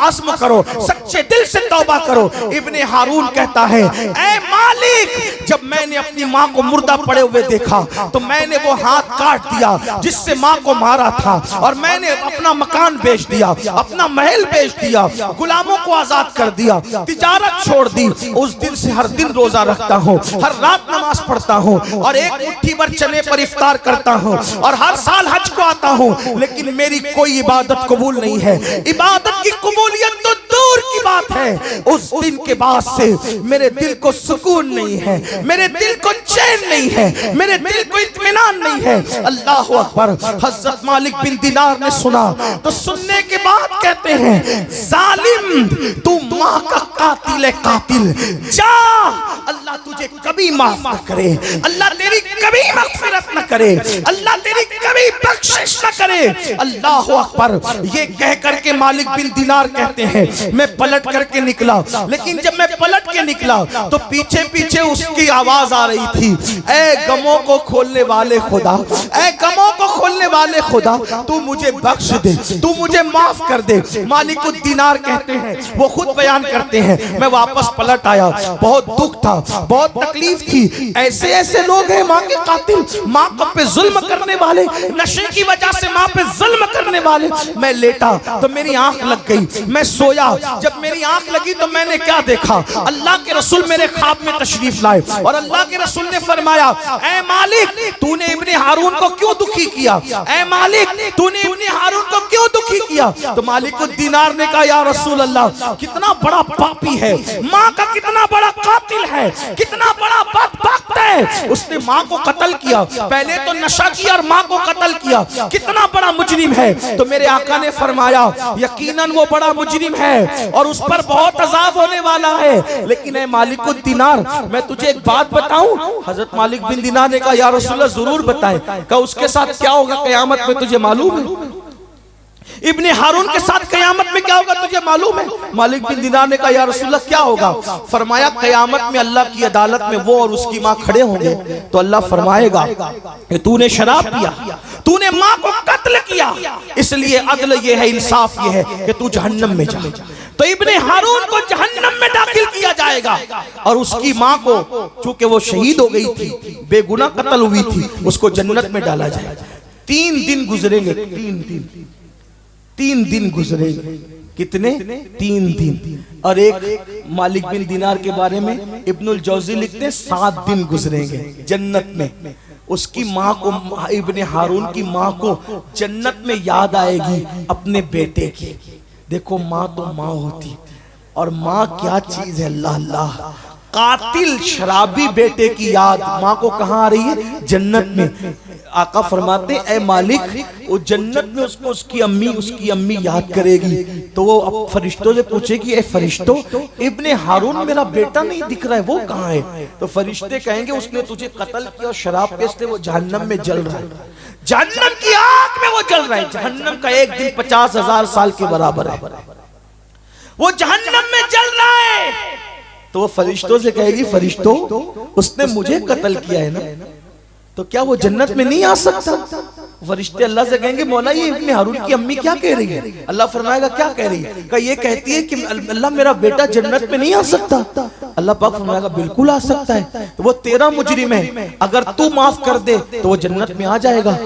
आज़म करो, सच्चे दिल से तौबा करो। इब्ने हारून कहता है ऐ मालिक, जब मैंने अपनी माँ को मुर्दा पड़े हुए देखा तो मैंने वो हाथ काट दिया जिससे माँ को मारा था, और मैंने अपना मकान बेच दिया, अपना महल बेच दिया, गुलामों को आजाद कर दिया, तिजारत छोड़ दी। उस दिन से हर दिन रोजा रखता हूँ, हर रात नमाज पढ़ता हूँ और एक मुट्ठी भर चने पर इफ्तार करता हूँ और हर साल हज को आता हूँ, लेकिन मेरी कोई इबादत कबूल नहीं है। इबादत की कबूलियत तो दूर की बात है। उस दिन के बाद से मेरे दिल को सुकून नहीं है, मेरे दिल को चैन नहीं है, मेरे दिल को इत्मीनान नहीं है। अल्लाह अकबर। हज़रत मालिक बिन दिनार ने सुना तो सुनने के बाद कहते हैं जालिम, तू माँ का कातिल है, कातिल। जा, अल्लाह तुझे कभी माफ न करे, अल्लाह तेरी कभी मग़फ़िरत न करे, अल्लाह तेरी कभी बख्शिश न करे। अल्लाह अकबर। ये कह करके मालिक बिन दिनार कहते हैं मैं पलट करके निकला, लेकिन जब मैं पलट के निकला तो पीछे पीछे उसकी आवाज आ रही थी, ऐ गमों को खोलने वाले खुदा, ऐ गमों को खोलने वाले खुदा, तू मुझे बख्श दे, तू मुझे माफ कर दे। मालिक दिनार कहते हैं, वो खुद बयान बयान करते हैं, मैं वापस पलट आया, बहुत दुख था, बहुत तकलीफ थी। ऐसे ऐसे लोग हैं माँ के कातिल, माँ पे जुल्म करने वाले, नशे की वजह से माँ पे जुल्म करने वाले। मैं लेटा तो मेरी आंख लग गई, मैं सोया, जब मेरी आंख लगी तो मैंने क्या देखा, अल्लाह के रसूल मेरे ख्वाब में तशरीफ लाए और अल्लाह के रसूल ने फरमाया, ऐ मालिक तूने इब्ने हारून को क्यों दुखी किया, ऐ मालिक तूने इब्ने हारून को क्यों दुखी किया। तो मालिक उद दीनार ने कहा, या रसूल अल्लाह कितना बड़ा पापी है, माँ का कितना बड़ा कातिल है, कितना बड़ा बदबख्त है, उसने माँ को कत्ल किया, पहले तो नशा किया और माँ को कत्ल किया, कितना बड़ा मुजरिम है। तो मेरे आका ने फरमाया, यकीनन वो बड़ा मुजरिम है और उस पर बहुत अजाब होने वाला है। लेकिन ऐ मालिक उद दीनार, मैं तुझे एक बात बताऊं। हजरत मालिक बिन दीनार ने कहा, या रसूलल्लाह जरूर बताएं। कहा उसके साथ क्या होगा कयामत में तुझे मालूम है? इब्ने हारून के साथ कयामत में क्या होगा तुझे मालूम है? मालिक बिन दीनार ने कहा, या रसूलल्लाह क्या होगा? फरमाया, कयामत में अल्लाह की अदालत में वो और उसकी माँ खड़े होंगे तो अल्लाह फरमाएगा कि तूने शराब पिया, तूने माँ को कत्ल किया, इसलिए अदल ये है, इंसाफ ये है कि तू जहन्नम में जा। तो इब्ने हारून को जहन्नम में दाखिल किया जाएगा और उसकी माँ को, चूंकि वो शहीद हो गई थी, बेगुनाह कत्ल हुई थी, उसको जन्नत में डाला जाएगा। 3 दिन गुजरेंगे, 3 दिन गुजरेंगे। कितने? 3 दिन। और एक मालिक बिन दीनार के बारे में इब्नुल जौजी लिखते हैं 7 दिन गुजरेंगे जन्नत में। उसकी माँ को, इब्ने हारून की माँ को जन्नत में याद आएगी अपने बेटे की। देखो माँ तो माँ होती, और माँ क्या चीज है, अल्लाह अल्लाह। कातिल शराबी बेटे की याद माँ को कहाँ आ रही है? जन्नत में। आका फरमाते, ऐ मालिक वो जन्नत में उसको उसकी अम्मी याद करेगी तो वो अब फरिश्तों से पूछेगी, ऐ फरिश्तों इब्ने हारून मेरा बेटा नहीं दिख रहा है, वो कहाँ है? तो फरिश्ते कहेंगे, उसने तुझे कत्ल किया और शराब के इसलिए वो जहन्नम में जल रहा है, जहन्नम की आग में वो जल रहा है। जहन्नम का एक दिन 50,000 साल के बराबर है, वो जहन्नम में जल रहा है। तो वो फरिश्तों से कहेगी, फरिश्तों उसने मुझे कत्ल किया है ना, तो क्या वो जन्नत में नहीं आ सकता? फरिश्ते अल्लाह से कहेंगे, मौला ये इब्ने हारून की अम्मी क्या कह रही है? अल्लाह फरमाएगा, क्या कह रही है? कहा ये कहती है कि अल्लाह मेरा बेटा जन्नत में नहीं आ सकता। अल्लाह पाक फरमाएगा, बिल्कुल आ सकता है, तो वो तेरा मुजरिम है, अगर तू माफ कर दे तो वो जन्नत में आ जाएगा,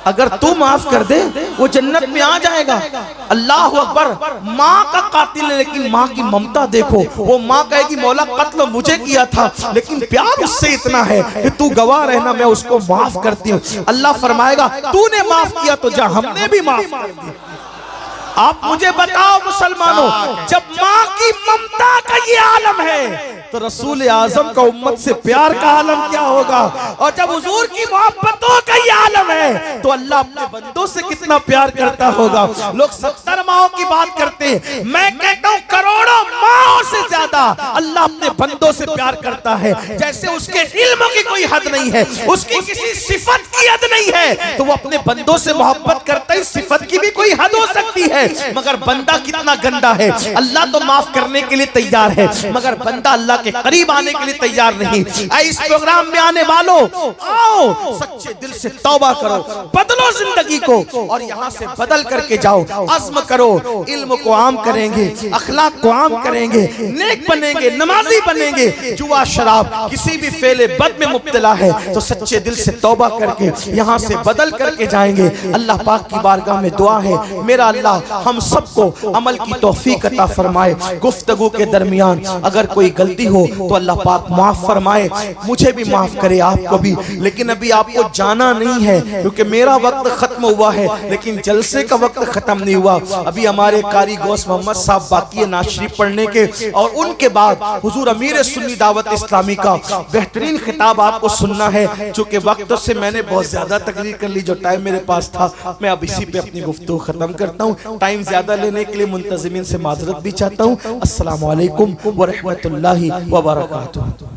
अगर तू माफ कर दे वो जन्नत में आ जाएगा। अल्लाह अकबर। माँ का कातिल है लेकिन माँ की ममता देखो, वो माँ कहेगी, मौला कत्ल मुझे किया था लेकिन प्यार उससे इतना है कि तू गवाह रहना, मैं उसको माफ करती हूँ। अल्लाह फरमाएगा, तूने माफ किया तो जा, हमने भी माफ कर दिया। आप मुझे बताओ मुसलमानों, जब माँ की ममता का ये आलम है तो रसूल आजम का उम्मत से प्यार का आलम क्या होगा? और जब हुजूर की मोहब्बतों का ये आलम है तो अल्लाह अपने बंदों से कितना प्यार करता होगा। लोग 70 माओं की बात करते हैं, मैं कहता हूँ करोड़ों माओं से ज्यादा अल्लाह अपने बंदों से प्यार करता है। जैसे उसके इल्म की कोई हद नहीं है, उसकी किसी सिफत की हद नहीं है, तो वो अपने बंदों से मोहब्बत करता है। सिफत की भी कोई हद हो सकती है, मगर बंदा कितना गंदा है। अल्लाह तो माफ करने के लिए तैयार है, मगर बंदा अल्लाह के करीब आने के लिए तैयार नहीं। इस प्रोग्राम में आने वालों, आओ सच्चे दिल से तौबा करो, बदलो जिंदगी को और यहाँ से बदल करके जाओ। अज़्म करो, इल्म को आम करेंगे, अखलाक को आम करेंगे, नेक बनेंगे, नमाजी बनेंगे। जुआ शराब किसी भी फेले बद में मुब्तला है तो सच्चे दिल से तौबा करके यहाँ से बदल करके जाएंगे। अल्लाह पाक की बारगाह में दुआ है, मेरा अल्लाह हम सबको अमल की तौफीक अता फरमाए। गुफ्तगू के दरमियान अगर कोई गलती हो तो अल्लाह पाक माफ फरमाए, मुझे भी माफ करे, आपको भी। लेकिन अभी आपको जाना नहीं है क्योंकि मेरा वक्त खत्म हुआ है, लेकिन जलसे का वक्त खत्म नहीं हुआ। अभी हमारे कारी गौस मोहम्मद साहब बाकी है नात शरीफ पढ़ने के, और उनके बाद हुजूर अमीर सुन्नी दावत इस्लामी का बेहतरीन खिताब आपको सुनना है। चूंकि वक्त से मैंने बहुत ज्यादा तकरीर कर ली, जो टाइम मेरे पास था मैं अब इसी पे अपनी गुफ्तगू खत्म करता हूँ। टाइम ज्यादा लेने के लिए मुंतज़िमीन से माजरत भी चाहता हूँ। अस्सलामु अलैकुम व रहमतुल्लाहि व बरकातुहू।